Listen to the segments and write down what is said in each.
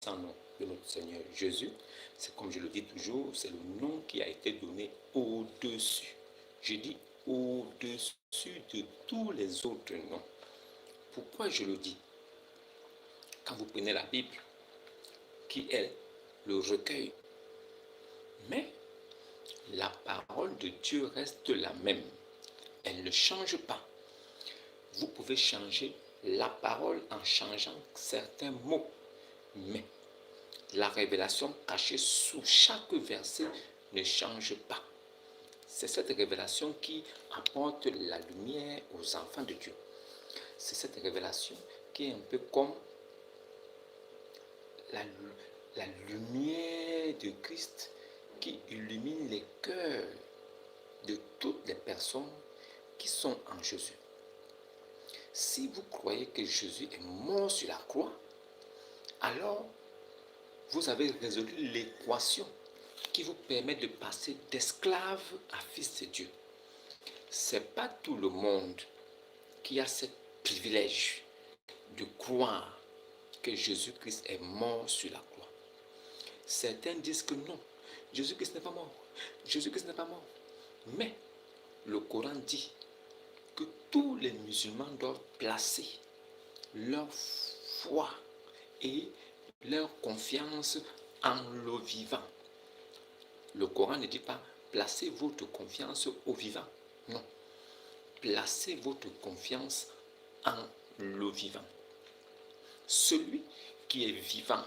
sans nom de notre Seigneur Jésus. C'est comme je le dis toujours, c'est le nom qui a été donné au-dessus. Je dis au-dessus de tous les autres noms. Pourquoi je le dis? Quand vous prenez la Bible, qui est le recueil, mais la parole de Dieu reste la même. Elle ne change pas. Vous pouvez changer la parole en changeant certains mots, mais la révélation cachée sous chaque verset ne change pas. C'est cette révélation qui apporte la lumière aux enfants de Dieu. C'est cette révélation qui est un peu comme la lumière de Christ qui illumine les cœurs de toutes les personnes qui sont en Jésus. Si vous croyez que Jésus est mort sur la croix, alors vous avez résolu l'équation qui vous permet de passer d'esclave à fils de Dieu. Ce n'est pas tout le monde qui a ce privilège de croire que Jésus-Christ est mort sur la croix. Certains disent que non, Jésus-Christ n'est pas mort. Jésus-Christ n'est pas mort. Mais le Coran dit que tous les musulmans doivent placer leur foi et leur confiance en le vivant. Le Coran ne dit pas placez votre confiance au vivant. Non. Placez votre confiance en le vivant. Celui qui est vivant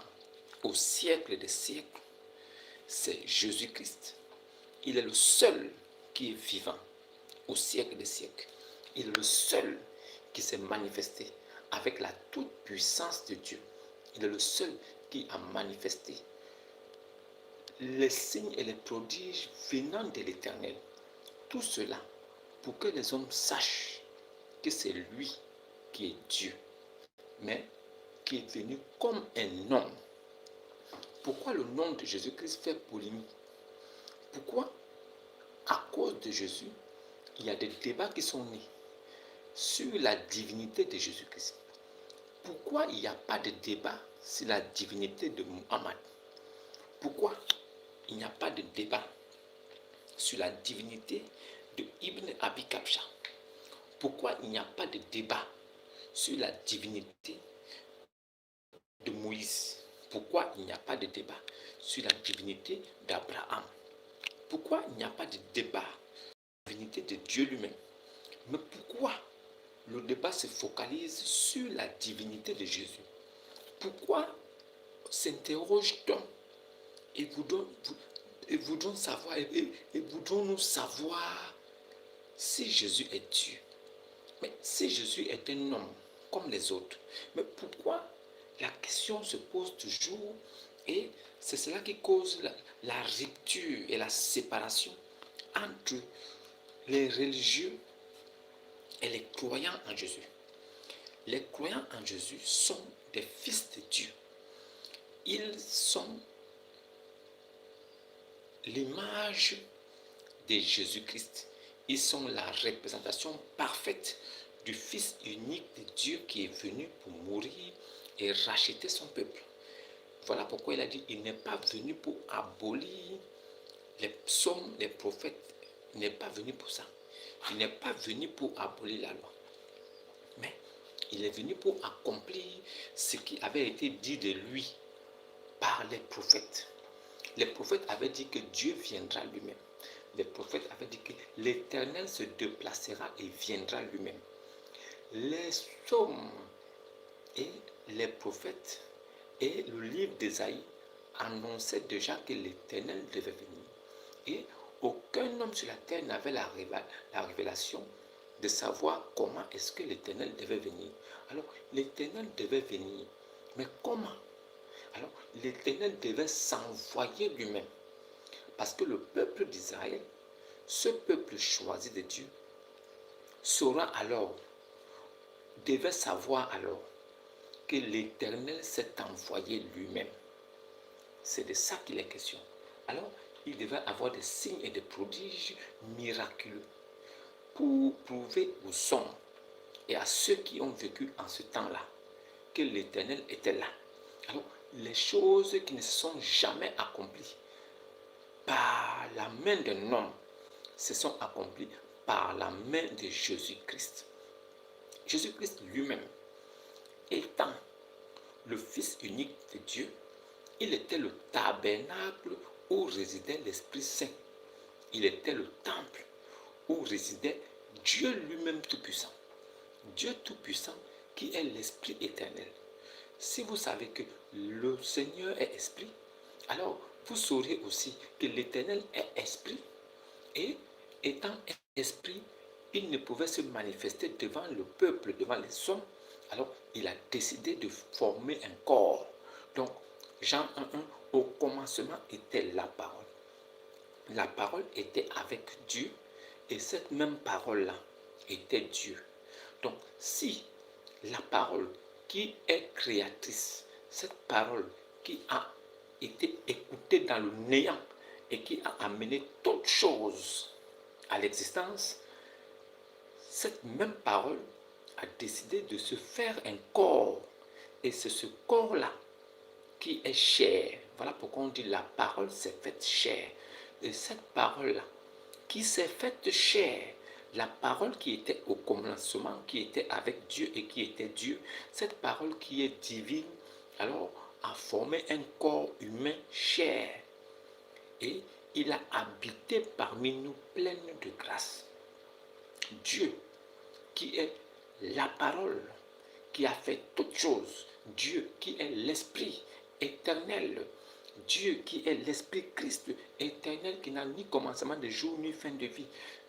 au siècle des siècles, c'est Jésus-Christ. Il est le seul qui est vivant au siècle des siècles. Il est le seul qui s'est manifesté avec la toute-puissance de Dieu. Il est le seul qui a manifesté les signes et les prodiges venant de l'Éternel. Tout cela pour que les hommes sachent que c'est lui qui est Dieu, mais qui est venu comme un homme. Pourquoi le nom de Jésus-Christ fait polémique? Pourquoi? À cause de Jésus, il y a des débats qui sont nés sur la divinité de Jésus-Christ. Pourquoi il n'y a pas de débat sur la divinité de Muhammad? Pourquoi il n'y a pas de débat sur la divinité de Ibn Abi Kabsha? Pourquoi il n'y a pas de débat sur la divinité de Moïse? Pourquoi il n'y a pas de débat sur la divinité d'Abraham? Pourquoi il n'y a pas de débat sur la divinité de Dieu lui-même? Mais pourquoi le débat se focalise sur la divinité de Jésus? Pourquoi s'interroge-t-on et voudrons savoir et voudrons-nous savoir si Jésus est Dieu? Mais si Jésus est un homme comme les autres, mais pourquoi la question se pose toujours? Et c'est cela qui cause la rupture et la séparation entre les religieux et les croyants en Jésus. Les croyants en Jésus sont des fils de Dieu. Ils sont l'image de Jésus-Christ. Ils sont la représentation parfaite du Fils unique de Dieu qui est venu pour mourir et racheter son peuple. Voilà pourquoi il a dit, il n'est pas venu pour abolir les psaumes, les prophètes. Il n'est pas venu pour ça. Il n'est pas venu pour abolir la loi. Mais il est venu pour accomplir ce qui avait été dit de lui par les prophètes. Les prophètes avaient dit que Dieu viendra lui-même. Les prophètes avaient dit que l'Éternel se déplacera et viendra lui-même. Les psaumes et les prophètes et le livre d'Ésaïe annonçaient déjà que l'Éternel devait venir. Et aucun homme sur la terre n'avait la révélation de savoir comment est-ce que l'Éternel devait venir. Alors, l'Éternel devait venir. Mais comment? Alors, l'Éternel devait s'envoyer lui-même. Parce que le peuple d'Israël, ce peuple choisi de Dieu, devait savoir alors que l'Éternel s'est envoyé lui-même. C'est de ça qu'il est question. Alors, il devait avoir des signes et des prodiges miraculeux pour prouver aux hommes et à ceux qui ont vécu en ce temps-là que l'Éternel était là. Alors, les choses qui ne se sont jamais accomplies par la main d'un homme se sont accomplies par la main de Jésus-Christ. Jésus-Christ lui-même, étant le Fils unique de Dieu, il était le tabernacle où résidait l'Esprit Saint. Il était le temple où résidait Dieu lui-même Tout-Puissant. Dieu Tout-Puissant qui est l'Esprit éternel. Si vous savez que le Seigneur est Esprit, alors vous saurez aussi que l'Éternel est Esprit. Et étant Esprit, il ne pouvait se manifester devant le peuple, devant les hommes. Alors il a décidé de former un corps. Donc Jean 1.1, au commencement était la parole. La parole était avec Dieu et cette même parole-là était Dieu. Donc si la parole qui est créatrice, cette parole qui a été écoutée dans le néant et qui a amené toutes choses à l'existence, cette même parole a décidé de se faire un corps. Et c'est ce corps-là qui est chair. Voilà pourquoi on dit la parole s'est faite chair. Et cette parole-là qui s'est faite chair, la parole qui était au commencement, qui était avec Dieu et qui était Dieu, cette parole qui est divine, alors a formé un corps humain chair. Et il a habité parmi nous plein de grâce. Dieu qui est la parole, qui a fait toutes choses, Dieu qui est l'Esprit éternel, Dieu qui est l'Esprit Christ éternel, qui n'a ni commencement de jour ni fin de vie,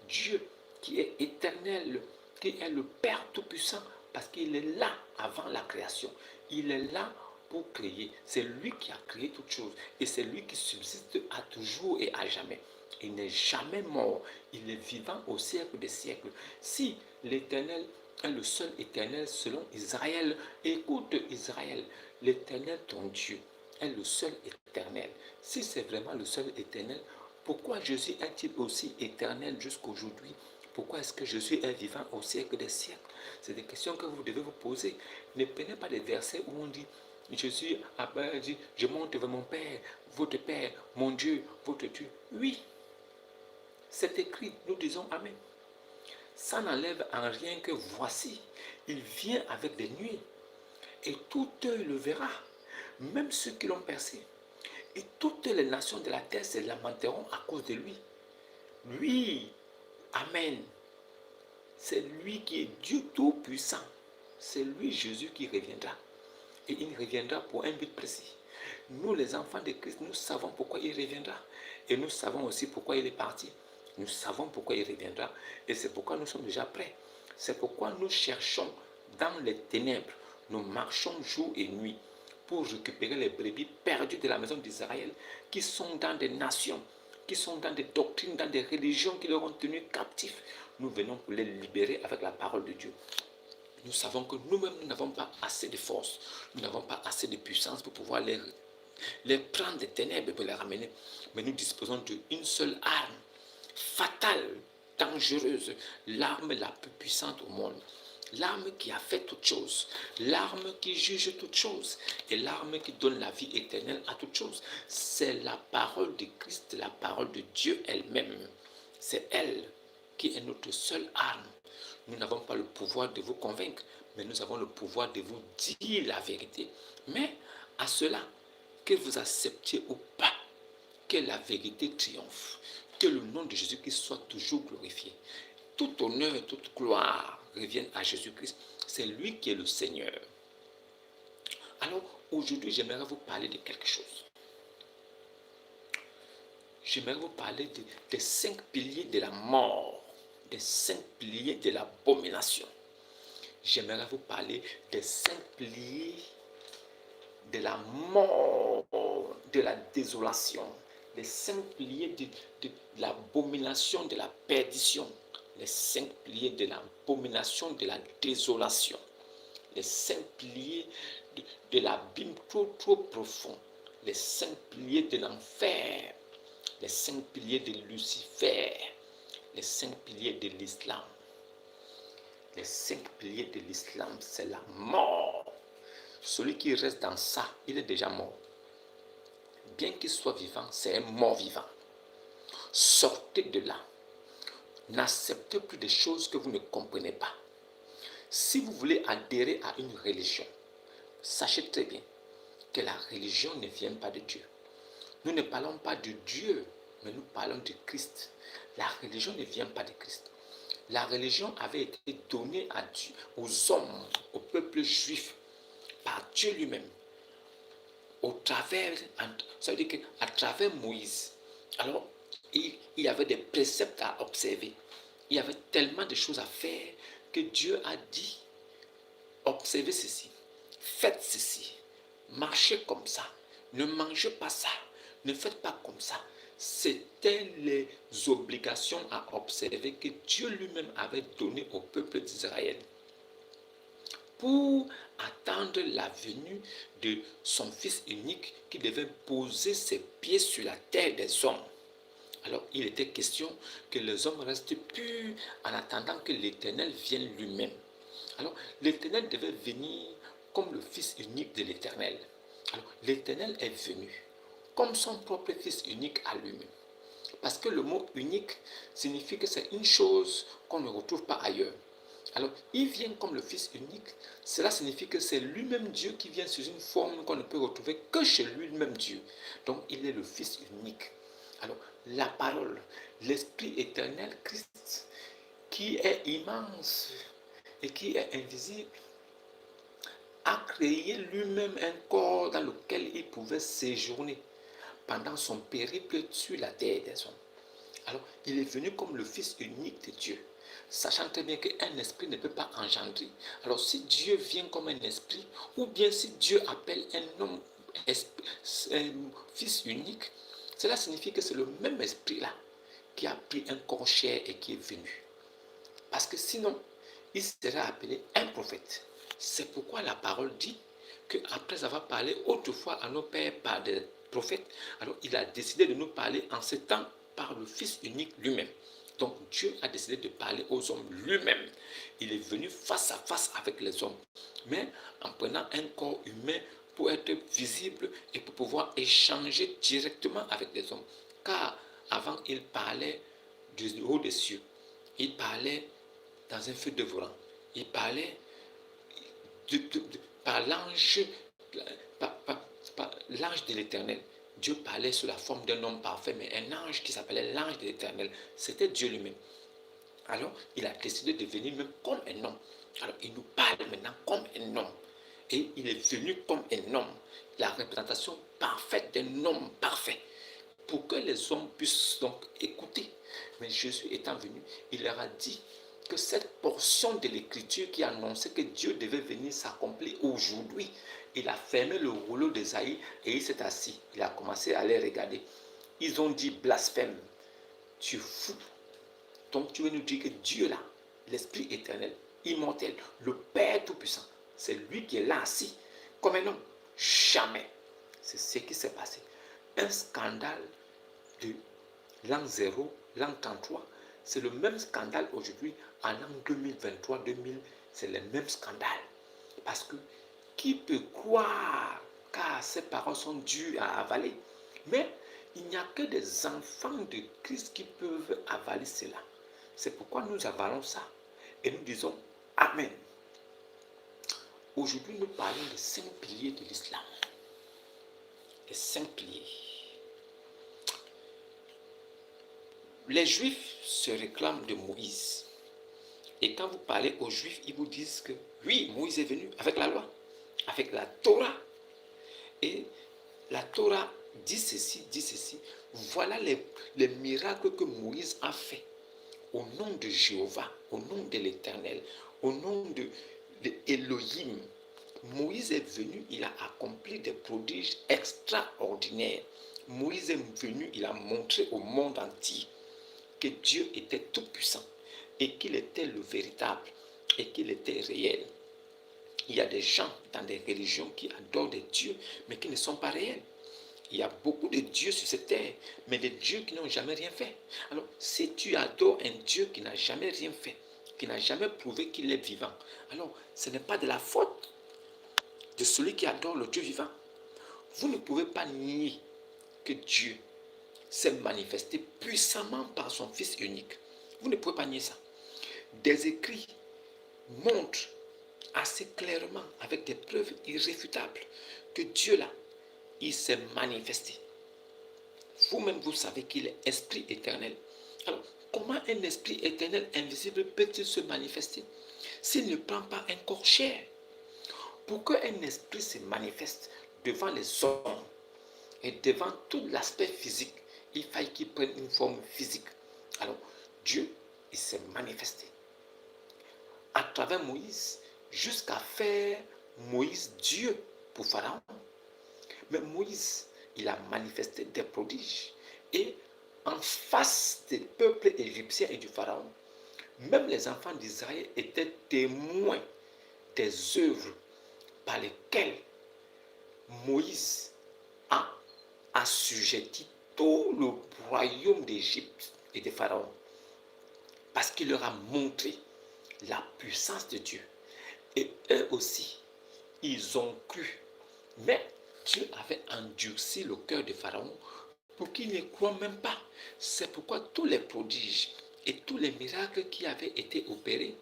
Dieu qui est éternel, qui est le Père Tout-Puissant, parce qu'il est là avant la création, il est là pour créer, c'est lui qui a créé toutes choses, et c'est lui qui subsiste à toujours et à jamais. Il n'est jamais mort, il est vivant au siècle des siècles. Si l'Éternel est le seul éternel selon Israël, écoute Israël, l'Éternel ton Dieu est le seul éternel. Si c'est vraiment le seul éternel, pourquoi Jésus est-il aussi éternel jusqu'aujourd'hui? Pourquoi est-ce que Jésus est vivant au siècle des siècles? C'est des questions que vous devez vous poser. Ne prenez pas des versets où on dit Jésus a dit, je monte vers mon Père, votre Père, mon Dieu, votre Dieu. Oui, c'est écrit, nous disons Amen. Ça n'enlève en rien que voici, il vient avec des nuées, et tout œil le verra, même ceux qui l'ont percé. Et toutes les nations de la terre se lamenteront à cause de lui. Lui, Amen. C'est lui qui est Dieu Tout-Puissant. C'est lui, Jésus, qui reviendra. Et il reviendra pour un but précis. Nous, les enfants de Christ, nous savons pourquoi il reviendra. Et nous savons aussi pourquoi il est parti. Nous savons pourquoi il reviendra. Et c'est pourquoi nous sommes déjà prêts. C'est pourquoi nous cherchons dans les ténèbres. Nous marchons jour et nuit pour récupérer les brebis perdues de la maison d'Israël qui sont dans des nations, qui sont dans des doctrines, dans des religions qui leur ont tenu captifs. Nous venons pour les libérer avec la parole de Dieu. Nous savons que nous-mêmes, nous n'avons pas assez de force, nous n'avons pas assez de puissance pour pouvoir les prendre des ténèbres et pour les ramener. Mais nous disposons d'une seule arme, fatale, dangereuse, l'arme la plus puissante au monde. L'arme qui a fait toutes choses, l'arme qui juge toutes choses et l'arme qui donne la vie éternelle à toutes choses. C'est la parole de Christ, la parole de Dieu elle-même. C'est elle qui est notre seule arme. Nous n'avons pas le pouvoir de vous convaincre, mais nous avons le pouvoir de vous dire la vérité. Mais à cela, que vous acceptiez ou pas, que la vérité triomphe, que le nom de Jésus-Christ soit toujours glorifié. Tout honneur et toute gloire reviennent à Jésus-Christ. C'est lui qui est le Seigneur. Alors, aujourd'hui, j'aimerais vous parler de quelque chose. J'aimerais vous parler des 5 piliers de la mort, des 5 piliers de l'abomination. J'aimerais vous parler des 5 piliers de la mort, de la désolation, les 5 piliers de l'abomination, de la perdition, les 5 piliers de l'abomination, de la désolation, les 5 piliers de l'abîme trop profond, les 5 piliers de l'enfer, les 5 piliers de Lucifer, les 5 piliers de l'islam. Les 5 piliers de l'islam, c'est la mort. Celui qui reste dans ça, il est déjà mort. Bien qu'il soit vivant, c'est un mort vivant. Sortez de là. N'acceptez plus des choses que vous ne comprenez pas. Si vous voulez adhérer à une religion, sachez très bien que la religion ne vient pas de Dieu. Nous ne parlons pas de Dieu, mais nous parlons de Christ. La religion ne vient pas de Christ. La religion avait été donnée à Dieu, aux hommes, au peuple juif, par Dieu lui-même, au travers, ça veut dire qu'à travers Moïse. Alors, il y avait des préceptes à observer. Il y avait tellement de choses à faire que Dieu a dit, observez ceci, faites ceci, marchez comme ça, ne mangez pas ça, ne faites pas comme ça. C'était les obligations à observer que Dieu lui-même avait données au peuple d'Israël pour attendre la venue de son Fils unique qui devait poser ses pieds sur la terre des hommes. Alors, il était question que les hommes restent purs en attendant que l'Éternel vienne lui-même. Alors, l'Éternel devait venir comme le Fils unique de l'Éternel. Alors, l'Éternel est venu comme son propre Fils unique à lui-même. Parce que le mot unique signifie que c'est une chose qu'on ne retrouve pas ailleurs. Alors, il vient comme le Fils unique. Cela signifie que c'est lui-même Dieu qui vient sous une forme qu'on ne peut retrouver que chez lui-même Dieu. Donc, il est le Fils unique. Alors, la parole, l'Esprit éternel, Christ, qui est immense et qui est invisible, a créé lui-même un corps dans lequel il pouvait séjourner pendant son périple sur la terre des hommes. Alors, il est venu comme le Fils unique de Dieu, sachant très bien qu'un esprit ne peut pas engendrer. Alors, si Dieu vient comme un esprit, ou bien si Dieu appelle un homme un Fils unique, cela signifie que c'est le même esprit-là qui a pris un corps chair et qui est venu. Parce que sinon, il serait appelé un prophète. C'est pourquoi la parole dit qu'après avoir parlé autrefois à nos pères par des prophètes, alors il a décidé de nous parler en ce temps par le Fils unique lui-même. Donc Dieu a décidé de parler aux hommes lui-même. Il est venu face à face avec les hommes, mais en prenant un corps humain pour être visible et pour pouvoir échanger directement avec les hommes. Car avant, il parlait du haut des cieux. Il parlait dans un feu dévorant. Il parlait par l'ange, par l'ange de l'Éternel. Dieu parlait sous la forme d'un homme parfait, mais un ange qui s'appelait l'ange de l'Éternel. C'était Dieu lui-même. Alors, il a décidé de venir même comme un homme. Alors, il nous parle maintenant comme un homme. Et il est venu comme un homme. La représentation parfaite d'un homme parfait. Pour que les hommes puissent donc écouter. Mais Jésus étant venu, il leur a dit que cette portion de l'écriture qui annonçait que Dieu devait venir s'accomplir aujourd'hui, il a fermé le rouleau d'Ésaïe et il s'est assis. Il a commencé à les regarder. Ils ont dit blasphème. Tu es fou. Donc tu veux nous dire que Dieu là, l'Esprit éternel, immortel, le Père Tout-Puissant, c'est lui qui est là assis comme un homme. Jamais. C'est ce qui s'est passé. Un scandale de l'an 0, l'an 33, c'est le même scandale aujourd'hui en l'an 2023-2000, c'est le même scandale. Parce que qui peut croire, car ces paroles sont dures à avaler. Mais il n'y a que des enfants de Christ qui peuvent avaler cela. C'est pourquoi nous avalons ça. Et nous disons Amen. Aujourd'hui, nous parlons des 5 piliers de l'islam. Les 5 piliers. Les Juifs se réclament de Moïse. Et quand vous parlez aux Juifs, ils vous disent que oui, Moïse est venu avec la loi, avec la Torah. Et la Torah dit ceci, dit ceci. Voilà les miracles que Moïse a fait au nom de Jéhovah, au nom de l'Éternel, au nom de Elohim. Moïse est venu, il a accompli des prodiges extraordinaires. Moïse est venu, il a montré au monde entier que Dieu était tout puissant et qu'il était le véritable et qu'il était réel. Il y a des gens dans des religions qui adorent des dieux mais qui ne sont pas réels. Il y a beaucoup de dieux sur cette terre, mais des dieux qui n'ont jamais rien fait. Alors, si tu adores un Dieu qui n'a jamais rien fait, qui n'a jamais prouvé qu'il est vivant, alors ce n'est pas de la faute. de celui qui adore le Dieu vivant. Vous ne pouvez pas nier que Dieu s'est manifesté puissamment par son Fils unique. Vous ne pouvez pas nier ça. Des écrits montrent assez clairement, avec des preuves irréfutables, que Dieu là, il s'est manifesté. Vous-même, vous savez qu'il est esprit éternel. Alors, comment un esprit éternel invisible peut-il se manifester s'il ne prend pas un corps chair? Pour qu'un esprit se manifeste devant les hommes et devant tout l'aspect physique, il faille qu'il prenne une forme physique. Alors, Dieu, il s'est manifesté à travers Moïse jusqu'à faire Moïse Dieu pour Pharaon. Mais Moïse, il a manifesté des prodiges. Et en face des peuples égyptiens et du Pharaon, même les enfants d'Israël étaient témoins des œuvres par lesquelles Moïse a assujetti tout le royaume d'Égypte et de Pharaon. Parce qu'il leur a montré la puissance de Dieu. Et eux aussi, ils ont cru. Mais Dieu avait endurci le cœur de Pharaon pour qu'il ne croit même pas. C'est pourquoi tous les prodiges et tous les miracles qui avaient été opérés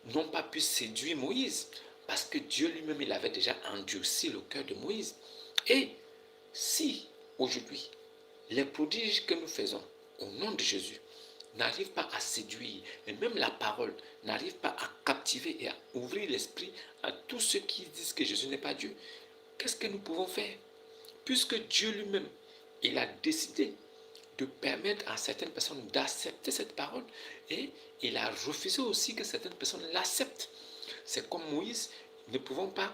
n'ont pas pu séduire Moïse. Parce que Dieu lui-même, il avait déjà endurci le cœur de Moïse. Et si aujourd'hui, les prodiges que nous faisons au nom de Jésus n'arrivent pas à séduire, et même la parole n'arrive pas à captiver et à ouvrir l'esprit à tous ceux qui disent que Jésus n'est pas Dieu, qu'est-ce que nous pouvons faire? Puisque Dieu lui-même, il a décidé de permettre à certaines personnes d'accepter cette parole et il a refusé aussi que certaines personnes l'acceptent. C'est comme Moïse, nous ne pouvons pas,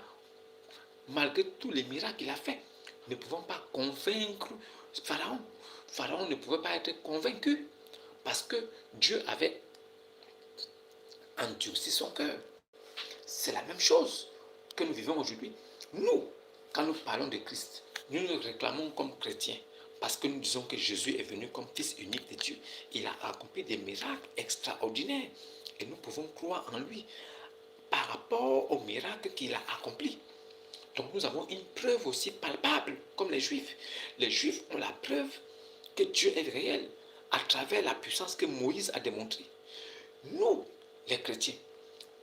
malgré tous les miracles qu'il a fait, nous ne pouvons pas convaincre Pharaon. Pharaon ne pouvait pas être convaincu parce que Dieu avait endurci son cœur. C'est la même chose que nous vivons aujourd'hui. Nous, quand nous parlons de Christ, nous nous réclamons comme chrétiens parce que nous disons que Jésus est venu comme Fils unique de Dieu. Il a accompli des miracles extraordinaires et nous pouvons croire en lui par rapport aux miracles qu'il a accomplis. Donc nous avons une preuve aussi palpable, comme les Juifs. Les Juifs ont la preuve que Dieu est réel à travers la puissance que Moïse a démontrée. Nous, les chrétiens,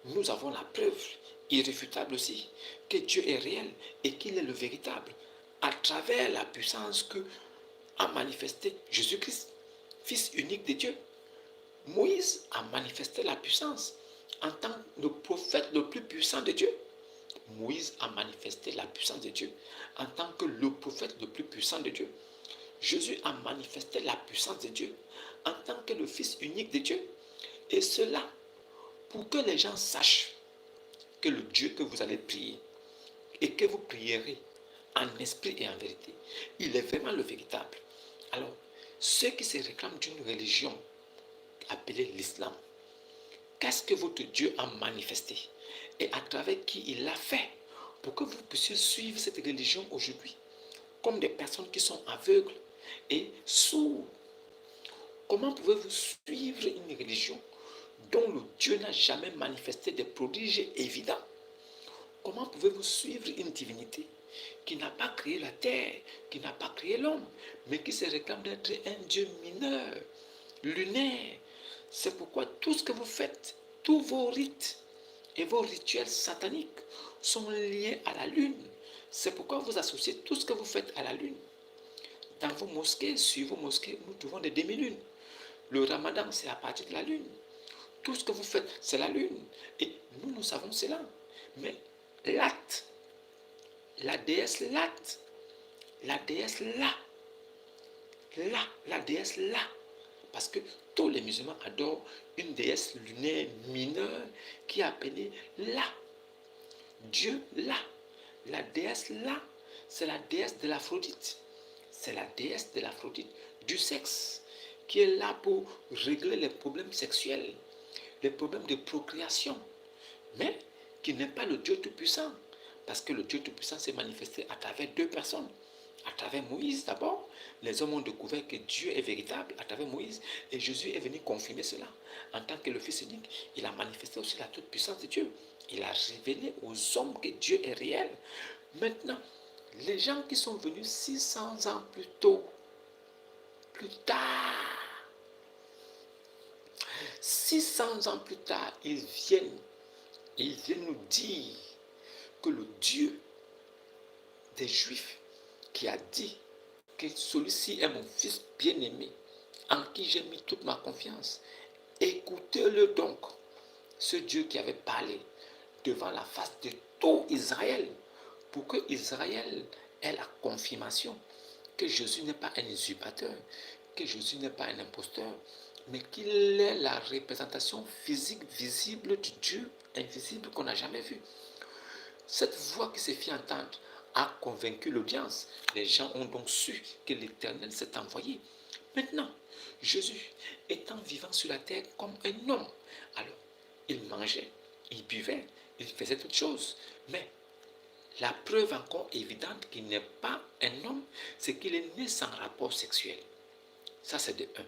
nous avons la preuve irréfutable aussi que Dieu est réel et qu'il est le véritable à travers la puissance que a manifesté Jésus-Christ, Fils unique de Dieu. Moïse a manifesté la puissance en tant que le prophète le plus puissant de Dieu. Moïse a manifesté la puissance de Dieu en tant que le prophète le plus puissant de Dieu. Jésus a manifesté la puissance de Dieu en tant que le Fils unique de Dieu. Et cela pour que les gens sachent que le Dieu que vous allez prier et que vous prierez en esprit et en vérité, il est vraiment le véritable. Alors, ceux qui se réclament d'une religion appelée l'islam, qu'est-ce que votre Dieu a manifesté et à travers qui il l'a fait pour que vous puissiez suivre cette religion aujourd'hui comme des personnes qui sont aveugles et sourdes? Comment pouvez-vous suivre une religion dont le Dieu n'a jamais manifesté des prodiges évidents? Comment pouvez-vous suivre une divinité qui n'a pas créé la terre, qui n'a pas créé l'homme, mais qui se réclame d'être un Dieu mineur, lunaire? C'est pourquoi tout ce que vous faites, tous vos rites et vos rituels sataniques sont liés à la lune. C'est pourquoi vous associez tout ce que vous faites à la lune. Dans vos mosquées, sur vos mosquées, nous trouvons des demi-lunes. Le ramadan, c'est à partir de la lune. Tout ce que vous faites, c'est la lune. Et nous, nous savons cela. Mais Lat, la déesse Lat, la déesse la déesse là. Parce que tous les musulmans adorent une déesse lunaire mineure qui est appelée là. Dieu là. La déesse là, c'est la déesse de l'Aphrodite. C'est la déesse de l'Aphrodite, du sexe, qui est là pour régler les problèmes sexuels, les problèmes de procréation, mais qui n'est pas le Dieu Tout-Puissant, parce que le Dieu Tout-Puissant s'est manifesté à travers deux personnes. À travers Moïse d'abord, les hommes ont découvert que Dieu est véritable à travers Moïse, et Jésus est venu confirmer cela. En tant que le Fils unique, il a manifesté aussi la toute-puissance de Dieu. il a révélé aux hommes que Dieu est réel. Maintenant, les gens qui sont venus 600 ans plus tôt, plus tard, 600 ans plus tard, ils viennent nous dire que le Dieu des Juifs qui a dit que celui-ci est mon fils bien-aimé, en qui j'ai mis toute ma confiance. Écoutez-le donc, ce Dieu qui avait parlé devant la face de tout Israël, pour que Israël ait la confirmation que Jésus n'est pas un usurpateur, que Jésus n'est pas un imposteur, mais qu'il est la représentation physique, visible du Dieu invisible qu'on n'a jamais vu. Cette voix qui s'est fait entendre a convaincu l'audience. Les gens ont donc su que l'Éternel s'est envoyé. Maintenant, Jésus étant vivant sur la terre comme un homme, alors il mangeait, il buvait, il faisait toutes choses. Mais la preuve encore évidente qu'il n'est pas un homme, c'est qu'il est né sans rapport sexuel. Ça, c'est de un.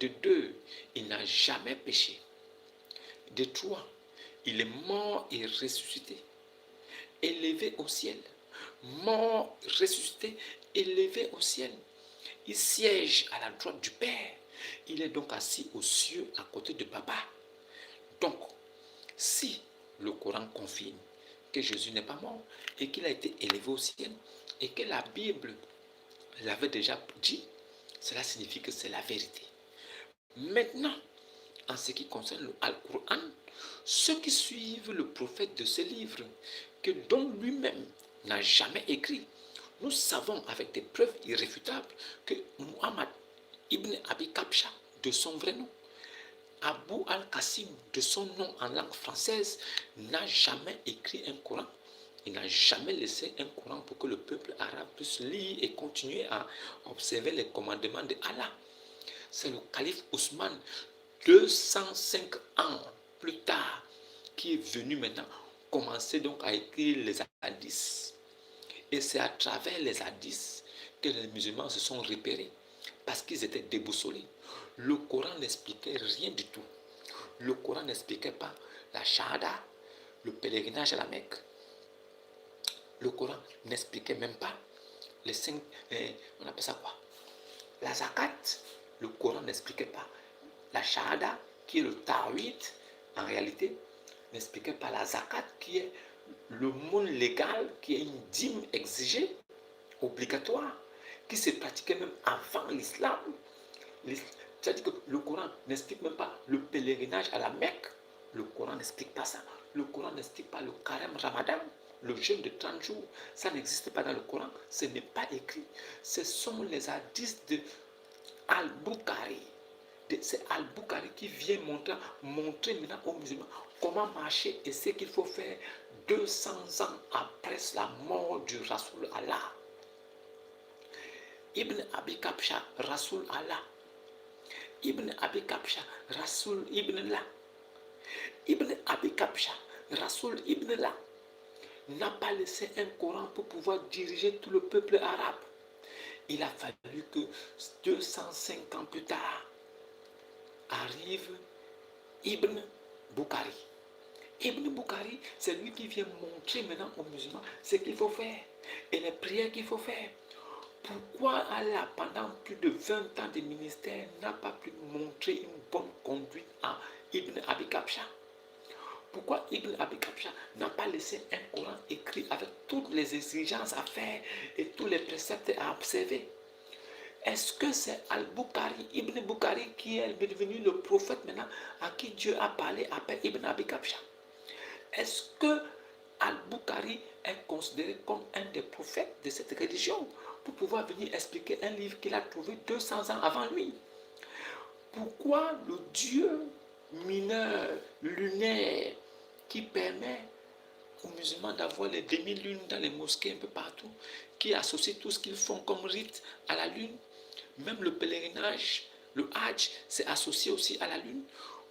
De deux, il n'a jamais péché. De trois, il est mort et ressuscité, élevé au ciel. Mort, ressuscité, élevé au ciel. Il siège à la droite du Père. Il est donc assis aux cieux à côté de Papa. Donc, si le Coran confirme que Jésus n'est pas mort et qu'il a été élevé au ciel et que la Bible l'avait déjà dit, cela signifie que c'est la vérité. Maintenant, en ce qui concerne le Al-Quran, ceux qui suivent le prophète de ce livre, que dont lui-même n'a jamais écrit, nous savons avec des preuves irréfutables que Muhammad ibn Abi Kabsha, de son vrai nom, Abu al-Qasim, de son nom en langue française, n'a jamais écrit un Coran. Il n'a jamais laissé un Coran pour que le peuple arabe puisse lire et continuer à observer les commandements de Allah. C'est le calife Ousmane, 205 ans plus tard, qui est venu maintenant commencer donc à écrire les hadiths. Et c'est à travers les hadiths que les musulmans se sont repérés, parce qu'ils étaient déboussolés. Le Coran n'expliquait rien du tout. Le Coran n'expliquait pas la shahada, le pèlerinage à la Mecque. Le Coran n'expliquait même pas les cinq, on appelle ça quoi? La zakat. Le Coran n'expliquait pas la shahada, qui est le tawhid, en réalité, n'expliquait pas la zakat, qui est le monde légal, qui est une dîme exigée, obligatoire, qui se pratiquait même avant l'islam. C'est-à-dire que le Coran n'explique même pas le pèlerinage à la Mecque. Le Coran n'explique pas ça. Le Coran n'explique pas le carême ramadan, le jeûne de 30 jours. Ça n'existe pas dans le Coran. Ce n'est pas écrit. Ce sont les hadiths de Al-Bukhari. C'est Al-Bukhari qui vient montrer maintenant aux musulmans comment marcher et ce qu'il faut faire 200 ans après la mort du Rasoul Allah. Ibn Abi Kabsha, Rasoul Allah. Ibn Abi Kabsha, Rasoul Ibn La. Ibn Abi Kabsha, Rasoul Ibn La, n'a pas laissé un Coran pour pouvoir diriger tout le peuple arabe. Il a fallu que 205 ans plus tard arrive Ibn Bukhari. Ibn Bukhari, c'est lui qui vient montrer maintenant aux musulmans ce qu'il faut faire et les prières qu'il faut faire. Pourquoi Allah, pendant plus de 20 ans de ministère, n'a pas pu montrer une bonne conduite à Ibn Abi Kabsha? Pourquoi Ibn Abi Kabsha n'a pas laissé un Coran écrit avec toutes les exigences à faire et tous les préceptes à observer? Est-ce que c'est Al-Bukhari, Ibn Bukhari, qui est devenu le prophète maintenant à qui Dieu a parlé après Ibn Abi Kabsha? Est-ce que Al-Bukhari est considéré comme un des prophètes de cette religion pour pouvoir venir expliquer un livre qu'il a trouvé 200 ans avant lui? Pourquoi le Dieu mineur, lunaire, qui permet aux musulmans d'avoir les demi-lunes dans les mosquées un peu partout, qui associe tout ce qu'ils font comme rite à la lune, même le pèlerinage, le hajj, c'est associé aussi à la lune?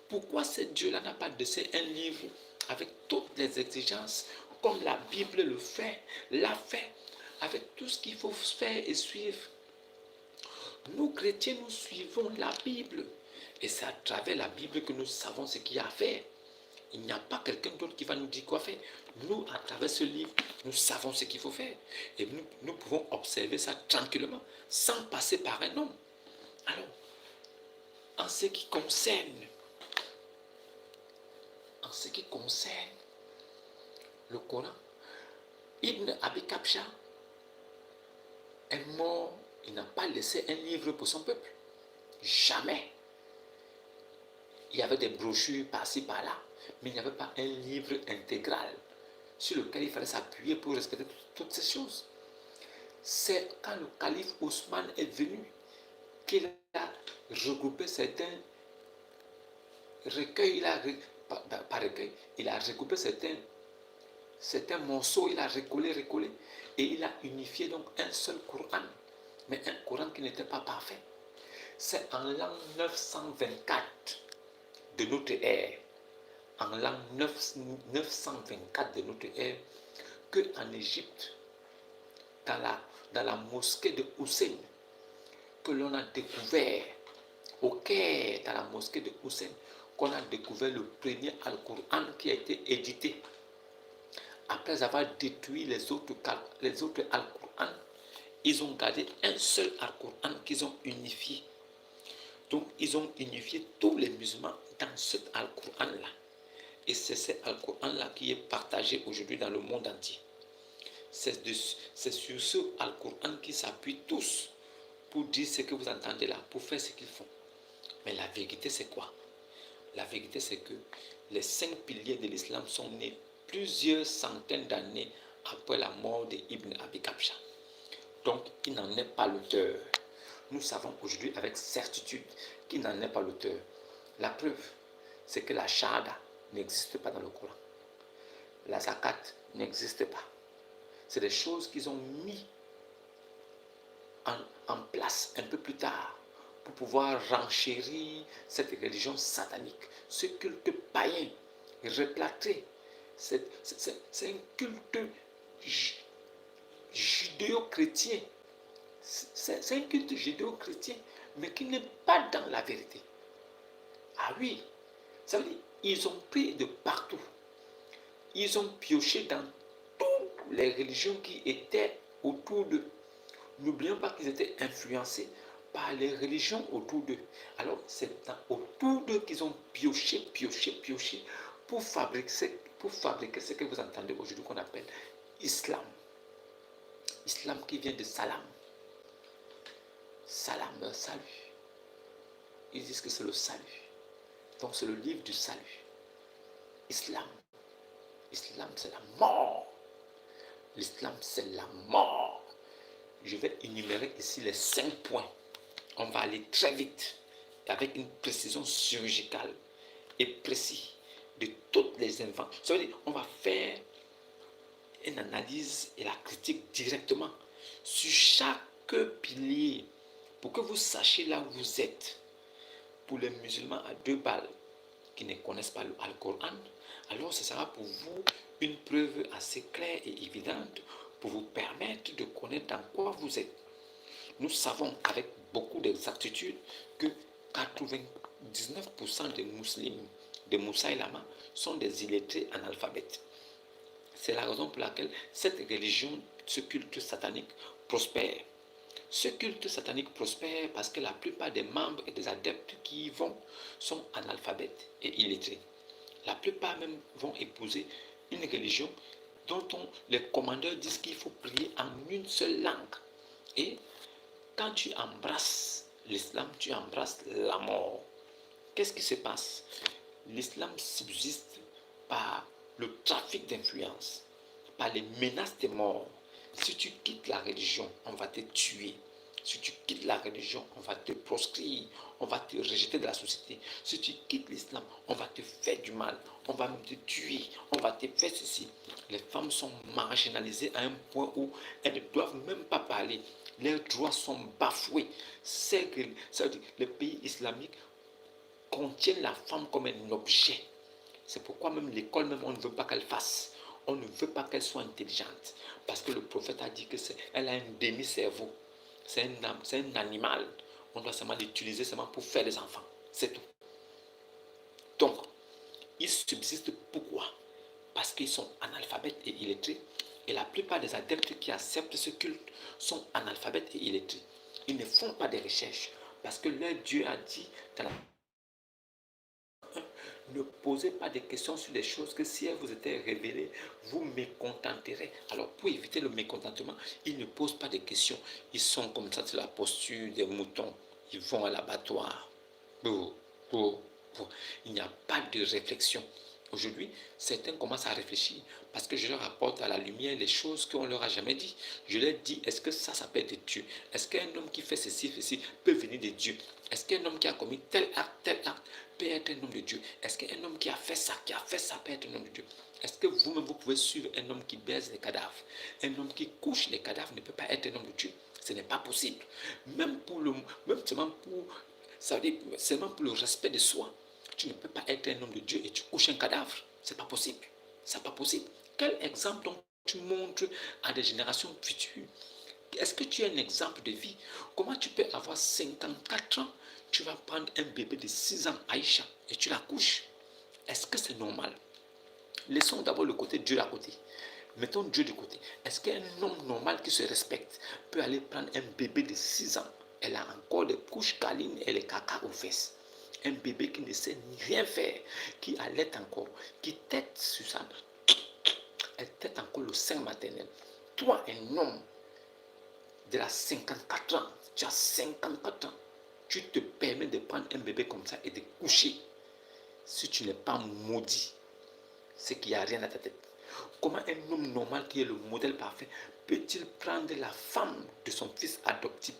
Pourquoi ce Dieu-là n'a pas laissé un livre avec toutes les exigences, comme la Bible le fait, l'a fait, avec tout ce qu'il faut faire et suivre? Nous, chrétiens, nous suivons la Bible. Et c'est à travers la Bible que nous savons ce qu'il y a à faire. Il n'y a pas quelqu'un d'autre qui va nous dire quoi faire. Nous, à travers ce livre, nous savons ce qu'il faut faire. Et nous pouvons observer ça tranquillement, sans passer par un homme. Alors, en ce qui concerne le Coran, Ibn Abi Kabsha est mort, il n'a pas laissé un livre pour son peuple. Jamais. Il y avait des brochures par-ci, par-là, mais il n'y avait pas un livre intégral sur lequel il fallait s'appuyer pour respecter toutes ces choses. C'est quand le calife Ousmane est venu qu'il a regroupé certains recueils, pas recueil, il a regroupé certains morceaux, il a recollé, et il a unifié donc un seul Coran, mais un Coran qui n'était pas parfait. C'est en l'an 924 de notre ère, en l'an 924 de notre ère, qu'en Égypte, dans la mosquée de Hussein, que l'on a découvert, au Caire, dans la mosquée de Hussein, qu'on a découvert le premier Al-Qur'an qui a été édité. Après avoir détruit les autres Al-Qur'an, ils ont gardé un seul Al-Qur'an qu'ils ont unifié. Donc, ils ont unifié tous les musulmans dans cet Al-Qur'an-là. Et c'est cet Al-Qur'an-là qui est partagé aujourd'hui dans le monde entier. C'est sur ce Al-Qur'an qu'ils s'appuient tous pour dire ce que vous entendez là, pour faire ce qu'ils font. Mais la vérité, c'est quoi? La vérité, c'est que les 5 piliers de l'islam sont nés plusieurs centaines d'années après la mort d'Ibn Abi Kabsha. Donc, il n'en est pas l'auteur. Nous savons aujourd'hui avec certitude qu'il n'en est pas l'auteur. La preuve, c'est que la Shahada n'existe pas dans le Coran. La Zakat n'existe pas. C'est des choses qu'ils ont mis en place un peu plus tard pour pouvoir renchérir cette religion satanique, ce culte païen, replâtré. C'est un culte judéo-chrétien. C'est un culte judéo-chrétien, mais qui n'est pas dans la vérité. Ah oui, ça veut dire ils ont pris de partout. Ils ont pioché dans toutes les religions qui étaient autour d'eux. N'oublions pas qu'ils étaient influencés par les religions autour d'eux. Alors, c'est autour d'eux qu'ils ont pioché pour fabriquer ce que vous entendez aujourd'hui qu'on appelle islam. Islam qui vient de salam. Salam, salut. Ils disent que c'est le salut. Donc, c'est le livre du salut. Islam. Islam, c'est la mort. L'islam, c'est la mort. Je vais énumérer ici les 5 points. On va aller très vite, avec une précision chirurgicale et précise de toutes les inventions. Ça veut dire on va faire une analyse et la critique directement sur chaque pilier pour que vous sachiez là où vous êtes. Pour les musulmans à 2 balles qui ne connaissent pas le Coran, alors ce sera pour vous une preuve assez claire et évidente pour vous permettre de connaître dans quoi vous êtes. Nous savons avec beaucoup d'exactitude que 99% des musulmans, des Moussaïlama, sont des illettrés analphabètes. C'est la raison pour laquelle cette religion, ce culte satanique prospère. Ce culte satanique prospère parce que la plupart des membres et des adeptes qui y vont sont analphabètes et illettrés. La plupart même vont épouser une religion dont les commandeurs disent qu'il faut prier en une seule langue. Et quand tu embrasses l'islam, tu embrasses la mort. Qu'est-ce qui se passe? L'islam subsiste par le trafic d'influence, par les menaces de mort. Si tu quittes la religion, on va te tuer. Si tu quittes la religion, on va te proscrire, on va te rejeter de la société. Si tu quittes l'islam, on va te faire du mal, on va te tuer, on va te faire ceci. Les femmes sont marginalisées à un point où elles ne doivent même pas parler. Leurs droits sont bafoués. C'est que les pays islamiques contiennent la femme comme un objet. C'est pourquoi même l'école, même on ne veut pas qu'elle fasse. On ne veut pas qu'elle soit intelligente. Parce que le prophète a dit qu'elle a un demi-cerveau. C'est un animal. On doit seulement l'utiliser seulement pour faire des enfants. C'est tout. Donc, ils subsistent. Pourquoi? Parce qu'ils sont analphabètes et illettrés. Et la plupart des adeptes qui acceptent ce culte sont analphabètes et illettrés. Ils ne font pas de recherches parce que leur Dieu a dit dans la ne posez pas de questions sur des choses que si elles vous étaient révélées, vous mécontenterez. Alors pour éviter le mécontentement, ils ne posent pas de questions. Ils sont comme ça, c'est la posture des moutons. Ils vont à l'abattoir. Bouh, bouh, bouh. Il n'y a pas de réflexion. Aujourd'hui, certains commencent à réfléchir parce que je leur apporte à la lumière les choses qu'on ne leur a jamais dit. Je leur dis, est-ce que ça peut être de Dieu? Est-ce qu'un homme qui fait ceci, ceci peut venir de Dieu? Est-ce qu'un homme qui a commis tel acte peut être un homme de Dieu? Est-ce qu'un homme qui a fait ça peut être un homme de Dieu? Est-ce que vous-même, vous pouvez suivre un homme qui baise les cadavres? Un homme qui couche les cadavres ne peut pas être un homme de Dieu. Ce n'est pas possible. Même seulement pour, ça veut dire, seulement pour le respect de soi. Tu ne peux pas être un homme de Dieu et tu couches un cadavre. C'est pas possible. C'est pas possible. Quel exemple donc tu montres à des générations futures? Est-ce que tu as un exemple de vie? Comment tu peux avoir 54 ans, tu vas prendre un bébé de 6 ans, Aïcha, et tu la couches? Est-ce que c'est normal? Laissons d'abord le côté Dieu à côté. Mettons Dieu de côté. Est-ce qu'un homme normal qui se respecte peut aller prendre un bébé de 6 ans? Elle a encore des couches câlines et les caca aux fesses. Un bébé qui ne sait rien faire, qui allait encore, qui tête sur ça, elle tête encore le sein maternel. Toi, un homme de la 54 ans, tu as 54 ans, tu te permets de prendre un bébé comme ça et de coucher. Si tu n'es pas maudit, c'est qu'il n'y a rien à ta tête. Comment un homme normal qui est le modèle parfait peut-il prendre la femme de son fils adoptif?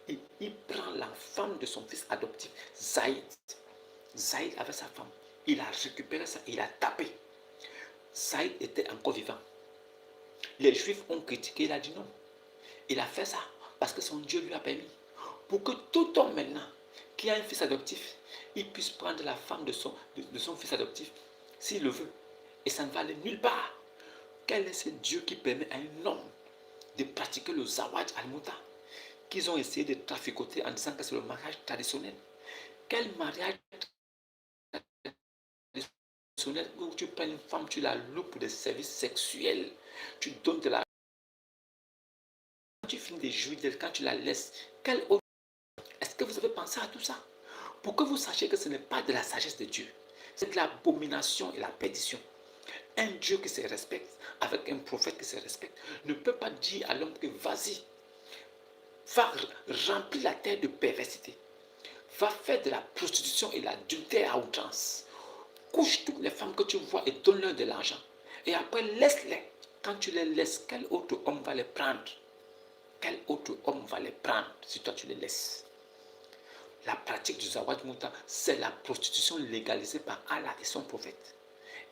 Et il prend la femme de son fils adoptif, Zaïd. Zaïd avait sa femme. Il a récupéré ça, il a tapé. Zaïd était encore vivant. Les Juifs ont critiqué, il a dit non. Il a fait ça parce que son Dieu lui a permis. Pour que tout homme maintenant qui a un fils adoptif, il puisse prendre la femme de son fils adoptif s'il le veut. Et ça ne va aller nulle part. Quel est ce Dieu qui permet à un homme de pratiquer le zawaj al-muta qu'ils ont essayé de traficoter en disant que c'est le mariage traditionnel? Quel mariage traditionnel où tu prends une femme, tu la loues pour des services sexuels, tu donnes de la... Quand tu finis de jouir d'elle, quand tu la laisses, quel autre... Est-ce que vous avez pensé à tout ça? Pour que vous sachiez que ce n'est pas de la sagesse de Dieu, c'est de l'abomination et la perdition. Un Dieu qui se respecte, avec un prophète qui se respecte, ne peut pas dire à l'homme que vas-y, va remplir la terre de perversité, va faire de la prostitution et l'adultère à outrance, couche toutes les femmes que tu vois et donne-leur de l'argent. Et après, laisse-les. Quand tu les laisses, quel autre homme va les prendre? Quel autre homme va les prendre si toi tu les laisses? La pratique du Zawaj Muta, c'est la prostitution légalisée par Allah et son prophète.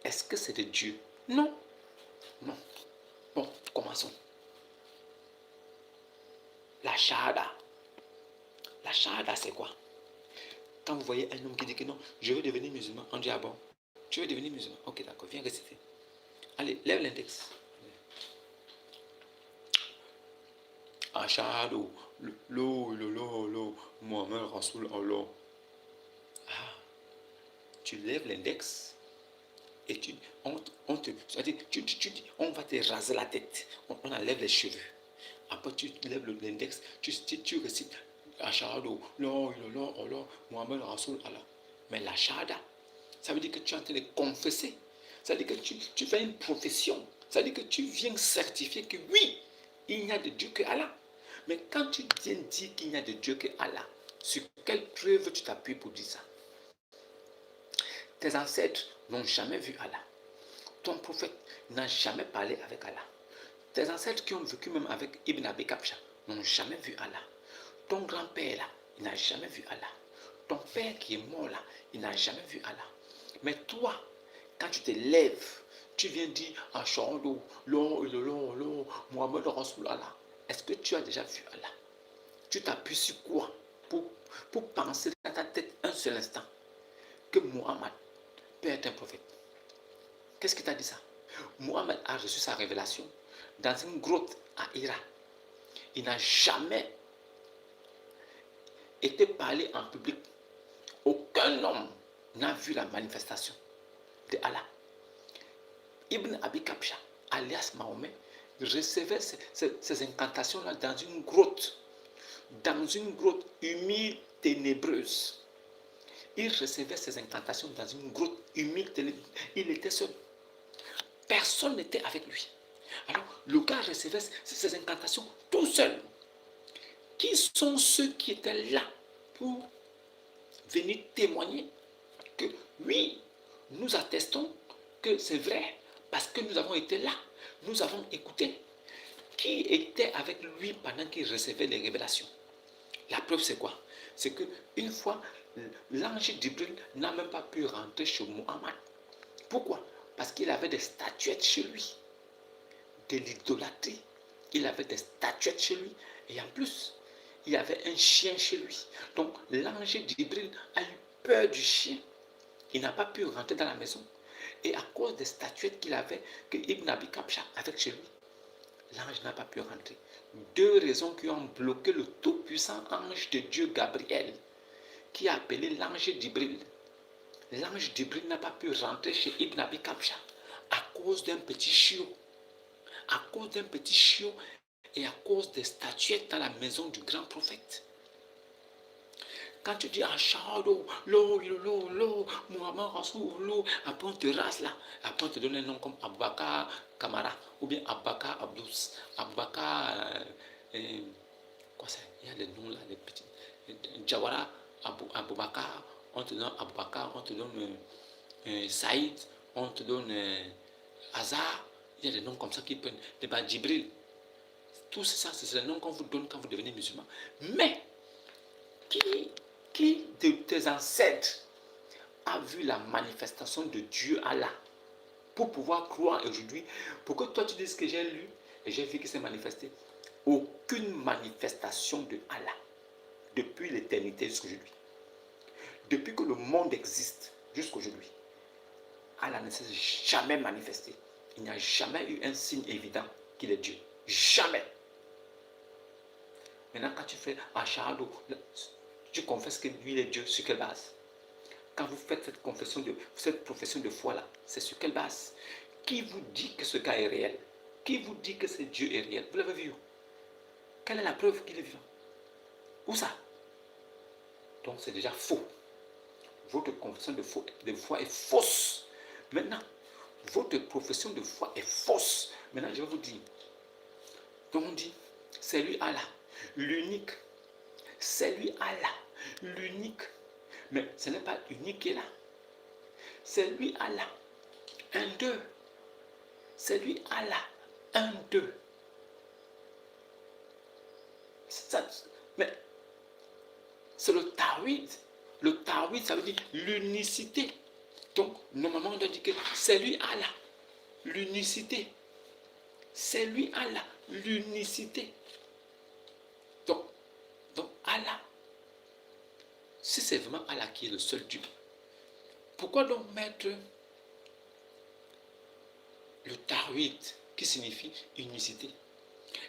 Est-ce que c'est de Dieu? Non. Non. Bon, commençons. La shahada. La shahada, c'est quoi? Quand vous voyez un homme qui dit que non, je veux devenir musulman, on dit ah bon, tu veux devenir musulman? Ok, d'accord, viens réciter. Allez, lève l'index. Ashhadu, lo, Mohamed Rasoul Allah. Ah, tu lèves l'index et on va te raser la tête. On enlève les cheveux. Après, tu lèves l'index, tu récites Ashhadu, lo, Mohamed Rasoul Allah. Mais la shahada, ça veut dire que tu es en train de confesser. Ça veut dire que tu fais une profession. Ça veut dire que tu viens certifier que oui, il n'y a de Dieu que Allah. Mais quand tu viens dire qu'il n'y a de Dieu que Allah, sur quelle preuve tu t'appuies pour dire ça? Tes ancêtres n'ont jamais vu Allah. Ton prophète n'a jamais parlé avec Allah. Tes ancêtres qui ont vécu même avec Ibn Abi Kabsha n'ont jamais vu Allah. Ton grand-père là, il n'a jamais vu Allah. Ton père qui est mort là, il n'a jamais vu Allah. Mais toi, quand tu te lèves, tu viens dire Ashhadu, lo, Mohamed Rasoul Allah. Est-ce que tu as déjà vu Allah? Tu t'appuies sur quoi pour penser dans ta tête un seul instant que Mohamed peut être un prophète? Qu'est-ce qui t'a dit ça? Mohamed a reçu sa révélation dans une grotte à Hira. Il n'a jamais été parlé en public. Aucun homme n'a vu la manifestation. de Allah. Ibn Abi Kabsha, alias Mahomet, recevait ces incantations-là dans une grotte humide, ténébreuse. Il recevait ces incantations dans une grotte humide, ténébreuse. Il était seul. Personne n'était avec lui. Alors, le gars recevait ces incantations tout seul. Qui sont ceux qui étaient là pour venir témoigner que oui, nous attestons que c'est vrai parce que nous avons été là, nous avons écouté. Qui était avec lui pendant qu'il recevait les révélations? La preuve, c'est quoi? C'est qu'une fois, l'ange Jibril n'a même pas pu rentrer chez Muhammad. Pourquoi? Parce qu'il avait des statuettes chez lui, de l'idolâtrie. Il avait des statuettes chez lui. Et en plus, il y avait un chien chez lui. Donc, l'ange Jibril a eu peur du chien. Il n'a pas pu rentrer dans la maison. Et à cause des statuettes qu'il avait, que Ibn Abi Kabsha avait chez lui, l'ange n'a pas pu rentrer. Deux raisons qui ont bloqué le tout-puissant ange de Dieu Gabriel, qui a appelé l'ange Jibril. L'ange Jibril n'a pas pu rentrer chez Ibn Abi Kabsha à cause d'un petit chiot. À cause d'un petit chiot et à cause des statuettes dans la maison du grand prophète. Quand tu dis Ashhadu, Muhammad Rasoul, après on te rase là, après on te donne un nom comme Abubakar Kamara, ou bien Abubakar Abdous, Abubakar, quoi ça, il y a des noms là, des petits, Jawara, Abubakar, on te donne Abubakar, on te donne Saïd, on te donne Hazar, il y a des noms comme ça qui prennent, des Djibril. Tout ça, c'est les noms qu'on vous donne quand vous devenez musulman. Mais, qui de tes ancêtres a vu la manifestation de Dieu Allah pour pouvoir croire aujourd'hui? Pour que toi tu dises que j'ai lu et j'ai vu qu'il s'est manifesté. Aucune manifestation de Allah depuis l'éternité jusqu'à aujourd'hui. Depuis que le monde existe jusqu'à aujourd'hui, Allah ne s'est jamais manifesté. Il n'y a jamais eu un signe évident qu'il est Dieu. Jamais. Maintenant, quand tu fais Ashhadu, tu confesses que lui est Dieu, sur quelle base? Quand vous faites cette profession de foi-là, c'est sur quelle base? Qui vous dit que ce gars est réel? Qui vous dit que ce Dieu est réel? Vous l'avez vu où? Quelle est la preuve qu'il est vivant? Où ça? Donc c'est déjà faux. Votre confession de foi est fausse. Maintenant, votre profession de foi est fausse. Maintenant, je vais vous dire. Donc on dit, c'est lui Allah, l'unique. C'est lui Allah, l'unique. Mais ce n'est pas unique qui est là. C'est lui Allah, un, deux. C'est lui Allah, un, deux. Mais c'est le Tawhid. Le Tawhid, ça veut dire l'unicité. Donc, normalement, on doit dire que c'est lui Allah, l'unicité. C'est lui Allah, l'unicité. Donc Allah, si c'est vraiment Allah qui est le seul Dieu, pourquoi donc mettre le Tawhid qui signifie unicité?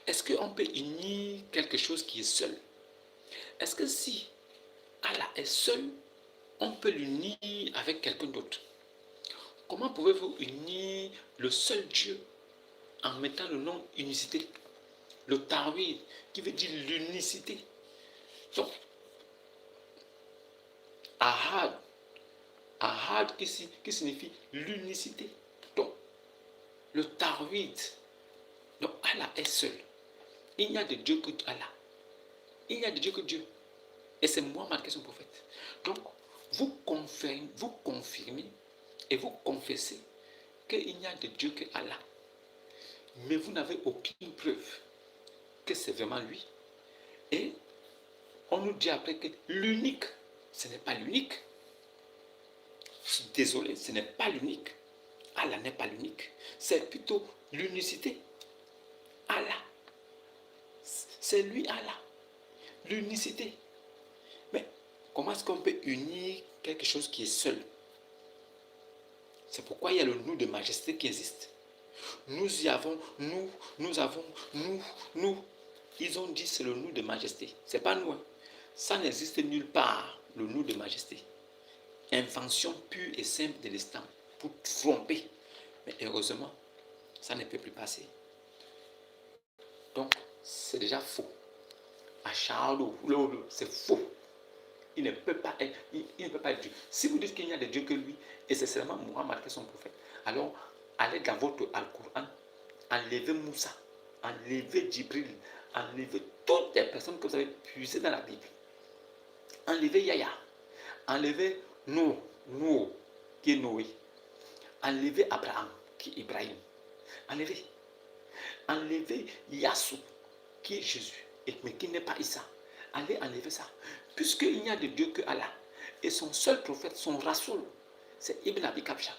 Est-ce qu'on peut unir quelque chose qui est seul? Est-ce que si Allah est seul, on peut l'unir avec quelqu'un d'autre? Comment pouvez-vous unir le seul Dieu en mettant le nom unicité? Le Tawhid qui veut dire l'unicité. Donc, Ahad qui signifie l'unicité. Donc, le Tawhid. Donc, Allah est seul. Il n'y a de Dieu que Allah. Il n'y a de Dieu que Dieu. Et c'est Muhammad qui est son prophète. Donc, vous confirmez et vous confessez qu'il n'y a de Dieu que Allah. Mais vous n'avez aucune preuve que c'est vraiment lui. Et on nous dit après que l'unique, ce n'est pas l'unique. Je suis désolé, ce n'est pas l'unique. Allah n'est pas l'unique. C'est plutôt l'unicité. Allah. C'est lui Allah. L'unicité. Mais comment est-ce qu'on peut unir quelque chose qui est seul? C'est pourquoi il y a le nous de majesté qui existe. Nous y avons, nous. Ils ont dit c'est le nous de majesté. C'est pas nous. Ça n'existe nulle part, le nous de majesté. Invention pure et simple de l'Islam. pour tromper. Mais heureusement, ça ne peut plus passer. Donc, c'est déjà faux. À Charles, c'est faux. Il ne peut pas être, il ne peut pas être Dieu. Si vous dites qu'il n'y a de Dieu que lui, et c'est seulement Muhammad qui est son prophète, alors allez dans votre Al-Quran, enlevez Moussa, enlevez Djibril, enlevez toutes les personnes que vous avez puisées dans la Bible. Enlevez Yahya, enlevez Noé, qui est Noé. Enlevez Abraham, qui est Ibrahim. Enlevez. Enlevez Yassou, qui est Jésus, mais qui n'est pas Issa. Allez enlever ça. Puisqu'il n'y a de Dieu que Allah. Et son seul prophète, son Rasoul, c'est Ibn Abi Kabsha.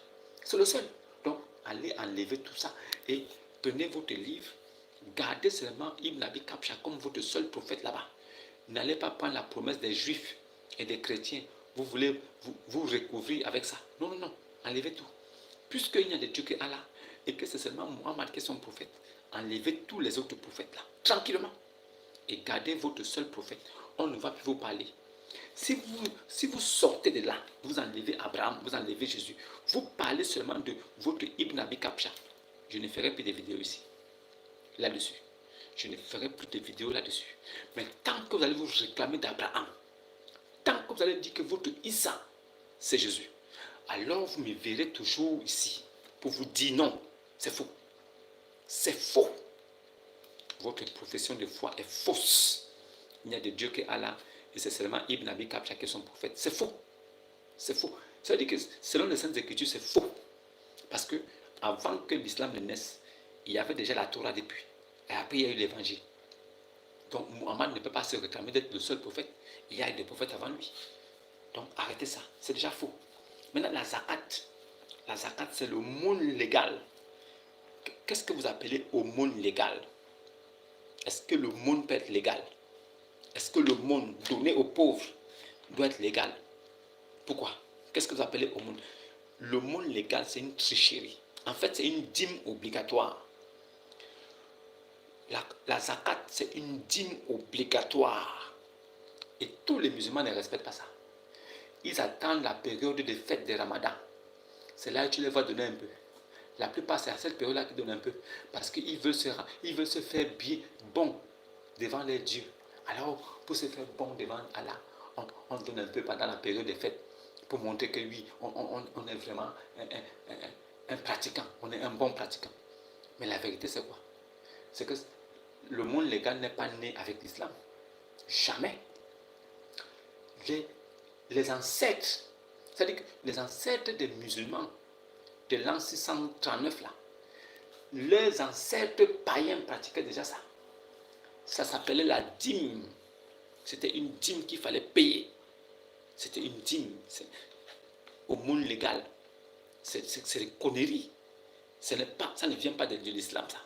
C'est le seul. Donc, allez enlever tout ça. Et prenez votre livre. Gardez seulement Ibn Abi Kabsha comme votre seul prophète là-bas. N'allez pas prendre la promesse des Juifs et des chrétiens. Vous voulez vous recouvrir avec ça. Non, non, non. Enlevez tout. Puisqu'il n'y a de Dieu que Allah et que c'est seulement Muhammad qui est son prophète, enlevez tous les autres prophètes là. Tranquillement. Et gardez votre seul prophète. On ne va plus vous parler. Si vous sortez de là, vous enlevez Abraham, vous enlevez Jésus, vous parlez seulement de votre Ibn Abi Kabsha. Je ne ferai plus de vidéos ici, là-dessus. Je ne ferai plus de vidéos là-dessus. Mais tant que vous allez vous réclamer d'Abraham, tant que vous allez dire que votre Issa, c'est Jésus, alors vous me verrez toujours ici pour vous dire non, c'est faux. C'est faux. Votre profession de foi est fausse. Il n'y a de Dieu que Allah et c'est seulement Ibn Abi Kabsha qui est son prophète. C'est faux. C'est faux. Ça veut dire que selon les Saintes Écritures, c'est faux. Parce que avant que l'islam ne naisse, il y avait déjà la Torah depuis. Et après, il y a eu l'évangile. Donc, Muhammad ne peut pas se réclamer d'être le seul prophète. Il y a eu des prophètes avant lui. Donc, arrêtez ça. C'est déjà faux. Maintenant, la zakat, c'est le monde légal. Qu'est-ce que vous appelez aumône légale? Est-ce que le monde peut être légal? Est-ce que le monde donné aux pauvres doit être légal? Pourquoi? Qu'est-ce que vous appelez aumône? Le monde légal, c'est une tricherie. En fait, c'est une dîme obligatoire. La zakat, c'est une dîme obligatoire. Et tous les musulmans ne respectent pas ça. Ils attendent la période de fête de Ramadan. C'est là que tu les vois donner un peu. La plupart, c'est à cette période-là qu'ils donnent un peu. Parce qu'ils veulent se faire bien bon devant les dieux. Alors, pour se faire bon devant Allah, on donne un peu pendant la période des fêtes. Pour montrer que oui, on est vraiment un pratiquant. On est un bon pratiquant. Mais la vérité, c'est quoi? C'est que le monde légal n'est pas né avec l'islam. Jamais. Les ancêtres, c'est-à-dire que les ancêtres des musulmans de l'an 639 là, leurs ancêtres païens pratiquaient déjà ça. Ça s'appelait la dîme. C'était une dîme qu'il fallait payer. C'était une dîme. Au monde légal. C'est des conneries. Ça ne vient pas de l'islam, ça.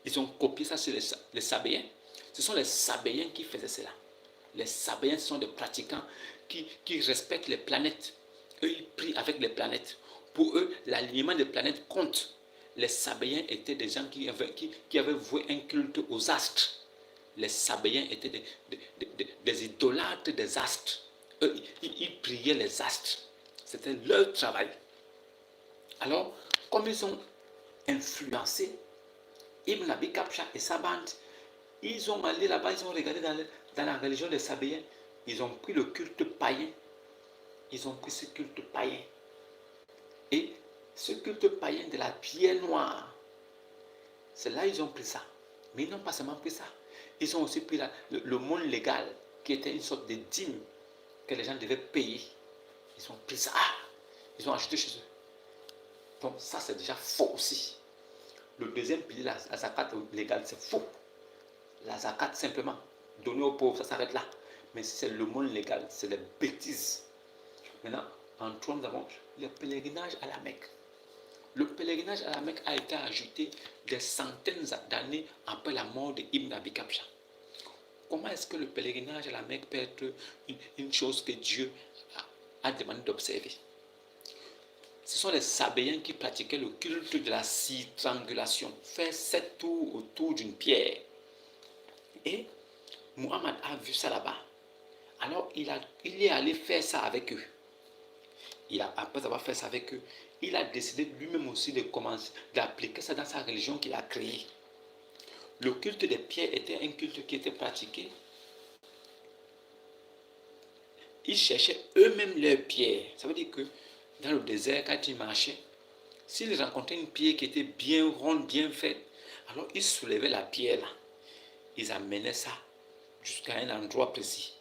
Ils ont copié ça sur les Sabéens. Ce sont les Sabéens qui faisaient cela. Les Sabéens sont des pratiquants qui respectent les planètes. Eux, ils prient avec les planètes. Pour eux, l'alignement des planètes compte. Les Sabéens étaient des gens qui avaient voué un culte aux astres. Les Sabéens étaient des idolâtres des astres. Eux, ils priaient les astres. C'était leur travail. Alors, comme ils ont influencé Ibn Abi Kabsha et sa bande, ils ont allé là-bas, ils ont regardé dans la religion des Sabéens. Ils ont pris le culte païen. Ils ont pris ce culte païen. Et ce culte païen de la pierre noire, c'est là qu'ils ont pris ça. Mais ils n'ont pas seulement pris ça. Ils ont aussi pris le monde légal, qui était une sorte de dîme que les gens devaient payer. Ils ont pris ça. Ils ont acheté chez eux. Donc ça, c'est déjà faux aussi. Le deuxième pilier, la zakat légale, c'est faux. La zakat, simplement, donnée aux pauvres, ça s'arrête là. Mais si c'est le monde légal, c'est des bêtises. Maintenant, en trois, nous avons le pèlerinage à la Mecque. Le pèlerinage à la Mecque a été ajouté des centaines d'années après la mort d'Ibn Abi Kabsha. Comment est-ce que le pèlerinage à la Mecque peut être une chose que Dieu a demandé d'observer? Ce sont les Sabéens qui pratiquaient le culte de la triangulation, faire 7 tours autour d'une pierre. Et Muhammad a vu ça là-bas. Alors il est allé faire ça avec eux. Après avoir fait ça avec eux, il a décidé lui-même aussi de commencer, d'appliquer ça dans sa religion qu'il a créée. Le culte des pierres était un culte qui était pratiqué. Ils cherchaient eux-mêmes leurs pierres. Ça veut dire que dans le désert, quand ils marchaient, s'ils rencontraient une pierre qui était bien ronde, bien faite, alors ils soulevaient la pierre là. Ils amenaient ça jusqu'à un endroit précis.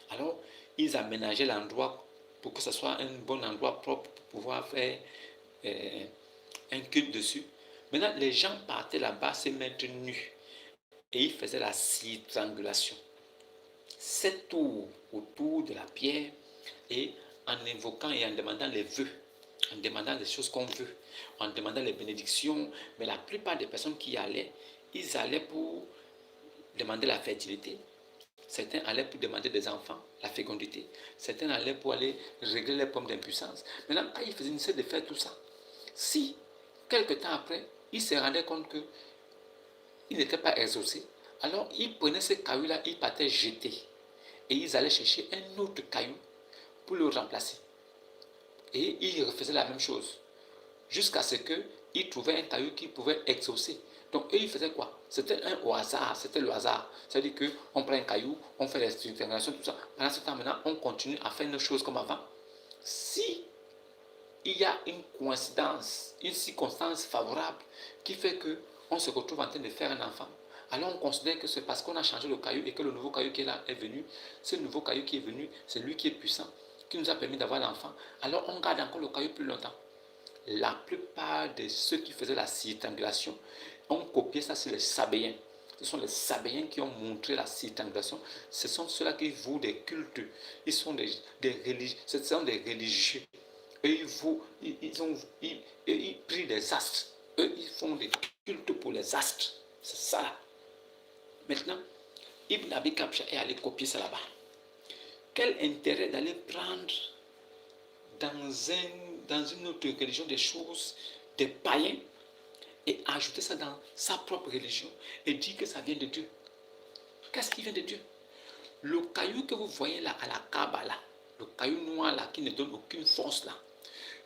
Alors, ils aménageaient l'endroit pour que ce soit un bon endroit propre pour pouvoir faire un culte dessus. Maintenant, les gens partaient là-bas se mettre nus et ils faisaient la triangulation. 7 tours autour de la pierre et en invoquant et en demandant les vœux, en demandant les choses qu'on veut, en demandant les bénédictions. Mais la plupart des personnes qui y allaient, ils allaient pour demander la fertilité. Certains allaient pour demander des enfants, la fécondité. Certains allaient pour aller régler les problèmes d'impuissance. Maintenant, quand ils faisaient une de faire tout ça, si, quelque temps après, ils se rendaient compte qu'ils n'étaient pas exaucés, alors ils prenaient ces cailloux-là, ils partaient jeter. Et ils allaient chercher un autre caillou pour le remplacer. Et ils refaisaient la même chose. Jusqu'à ce qu'ils trouvaient un caillou qui pouvait exaucer. Donc, eux, ils faisaient quoi? C'était un au hasard, c'était le hasard. C'est-à-dire qu'on prend un caillou, on fait les structurations, tout ça. Pendant ce temps, maintenant, on continue à faire nos choses comme avant. Si il y a une coïncidence, une circonstance favorable qui fait qu'on se retrouve en train de faire un enfant, alors on considère que c'est parce qu'on a changé le caillou et que le nouveau caillou qui est là est venu. Ce nouveau caillou qui est venu, c'est lui qui est puissant, qui nous a permis d'avoir l'enfant. Alors on garde encore le caillou plus longtemps. La plupart de ceux qui faisaient la circangulation ont copié ça sur les Sabéens. Ce sont les Sabéens qui ont montré la circangulation. Ce sont ceux-là qui vouent des cultes. Ils sont des religieux. Ce sont des religieux. Eux, ils prient des astres. Eux, ils font des cultes pour les astres. C'est ça. Maintenant, Ibn Abi Kabsha est allé copier ça là-bas. Quel intérêt d'aller prendre dans une autre religion des choses, des païens, et ajouter ça dans sa propre religion et dire que ça vient de Dieu? Qu'est-ce qui vient de Dieu? Le caillou que vous voyez là à la Kaaba, là, le caillou noir là qui ne donne aucune force là,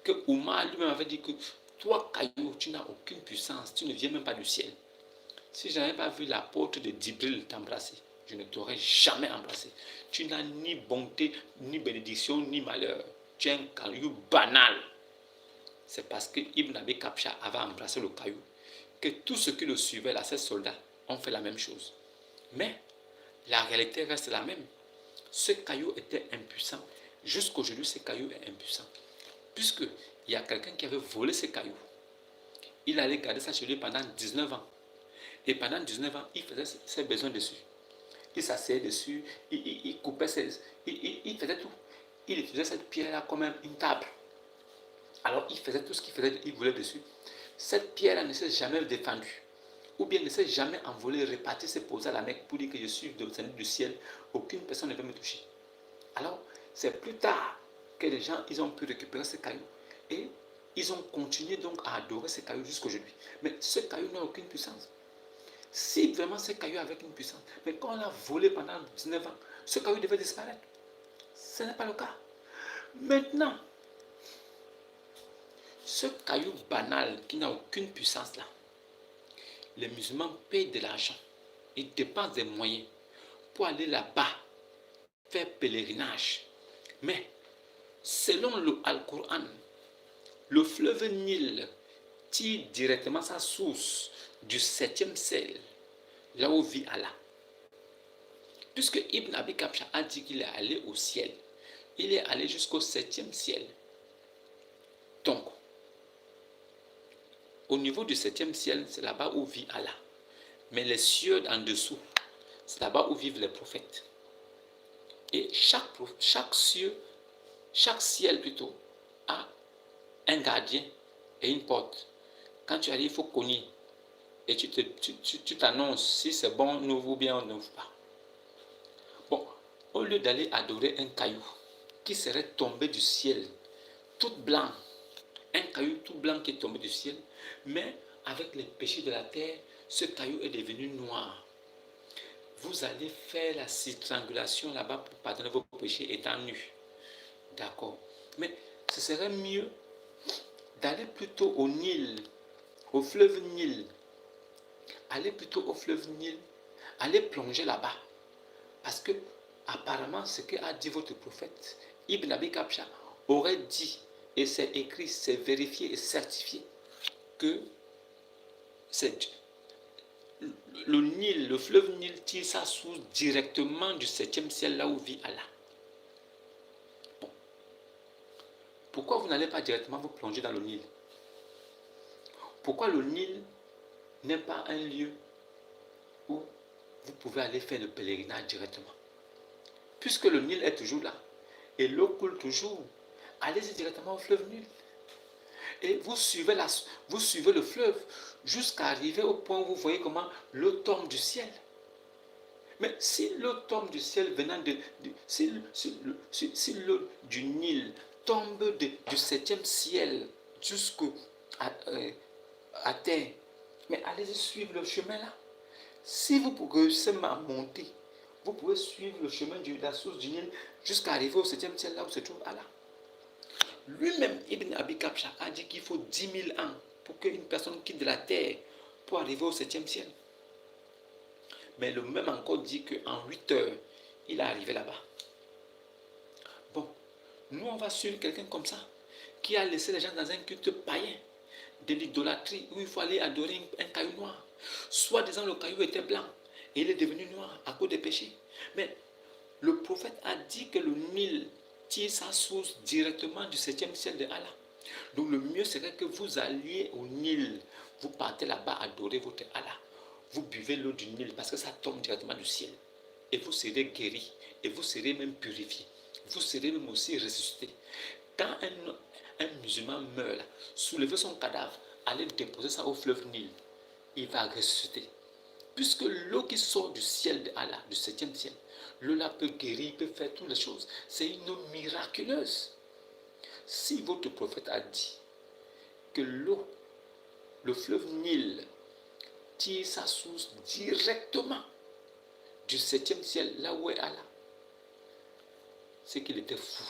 que Oumar lui-même avait dit que toi caillou, tu n'as aucune puissance, tu ne viens même pas du ciel. Si je n'avais pas vu l'apôtre de Dibril t'embrasser, je ne t'aurais jamais embrassé. Tu n'as ni bonté, ni bénédiction, ni malheur. Tu es un caillou banal. C'est parce que Ibn Abi Kabsha avait embrassé le caillou que tous ceux qui le suivaient, là, ces soldats, ont fait la même chose. Mais la réalité reste la même. Ce caillou était impuissant. Jusqu'aujourd'hui, ce caillou est impuissant. Puisqu'il y a quelqu'un qui avait volé ce caillou. Il allait garder ça chez lui pendant 19 ans. Et pendant 19 ans, il faisait ses besoins dessus. Il s'asseyait dessus, il coupait il faisait tout. Il utilisait cette pierre-là comme une table. Alors il faisait tout ce qu'il voulait dessus. Cette pierre-là ne s'est jamais défendue. Ou bien ne s'est jamais envolée, repartie, se poser à la Mecque pour dire que je suis descendu du ciel. Aucune personne ne peut me toucher. Alors, c'est plus tard que les gens ils ont pu récupérer ce caillou. Et ils ont continué donc à adorer ce caillou jusqu'aujourd'hui. Mais ce caillou n'a aucune puissance. Si vraiment ce caillou avait une puissance, mais quand on l'a volé pendant 19 ans, ce caillou devait disparaître. Ce n'est pas le cas. Maintenant, ce caillou banal qui n'a aucune puissance là, les musulmans payent de l'argent, ils dépensent des moyens pour aller là-bas faire pèlerinage. Mais selon le Al-Qur'an, le fleuve Nil tire directement sa source du 7e ciel, là où vit Allah. Puisque Ibn Abi Kabsha a dit qu'il est allé au ciel, il est allé jusqu'au 7e ciel. Donc, au niveau du 7e ciel, c'est là-bas où vit Allah. Mais les cieux en dessous, c'est là-bas où vivent les prophètes. Et chaque ciel plutôt, a un gardien et une porte. Quand tu arrives, il faut cogner. Et tu t'annonces si c'est bon, on ouvre ou bien on n'ouvre pas. Bon, au lieu d'aller adorer un caillou qui serait tombé du ciel, tout blanc, un caillou tout blanc qui est tombé du ciel, mais avec les péchés de la terre, ce caillou est devenu noir. Vous allez faire la triangulation là-bas pour pardonner vos péchés étant nus. D'accord. Mais ce serait mieux d'aller plutôt au Nil, au fleuve Nil. Allez plutôt au fleuve Nil, allez plonger là-bas. Parce que, apparemment, ce qu'a dit votre prophète, Ibn Abi Kabsha, aurait dit, et c'est écrit, c'est vérifié et certifié, que le Nil, le fleuve Nil tire sa source directement du septième ciel, là où vit Allah. Bon. Pourquoi vous n'allez pas directement vous plonger dans le Nil? Pourquoi le Nil n'est pas un lieu où vous pouvez aller faire le pèlerinage directement? Puisque le Nil est toujours là et l'eau coule toujours, allez-y directement au fleuve Nil. Et vous suivez le fleuve jusqu'à arriver au point où vous voyez comment l'eau tombe du ciel. Mais si l'eau tombe du ciel venant si l'eau du Nil tombe du septième ciel jusqu'à à terre, mais allez-y suivre le chemin là. Si vous réussissez à monter, vous pouvez suivre le chemin de la source du Nil jusqu'à arriver au septième ciel là où se trouve Allah. Lui-même, Ibn Abi Kabsha a dit qu'il faut 10 000 ans pour qu'une personne quitte de la terre pour arriver au septième ciel. Mais le même encore dit qu'en 8 heures, il est arrivé là-bas. Bon, nous on va suivre quelqu'un comme ça, qui a laissé les gens dans un culte païen, de l'idolâtrie, où il faut aller adorer un caillou noir. Soit disant le caillou était blanc, et il est devenu noir à cause des péchés. Mais le prophète a dit que le Nil tire sa source directement du septième ciel de Allah. Donc le mieux serait que vous alliez au Nil, vous partez là-bas adorer votre Allah. Vous buvez l'eau du Nil parce que ça tombe directement du ciel. Et vous serez guéri, et vous serez même purifié. Vous serez même aussi ressuscité. Quand un musulman meurt, là, soulevez son cadavre, allez déposer ça au fleuve Nil. Il va ressusciter. Puisque l'eau qui sort du ciel de Allah, du septième ciel, l'eau là peut guérir, peut faire toutes les choses. C'est une eau miraculeuse. Si votre prophète a dit que l'eau, le fleuve Nil, tire sa source directement du septième ciel, là où est Allah, c'est qu'il était fou.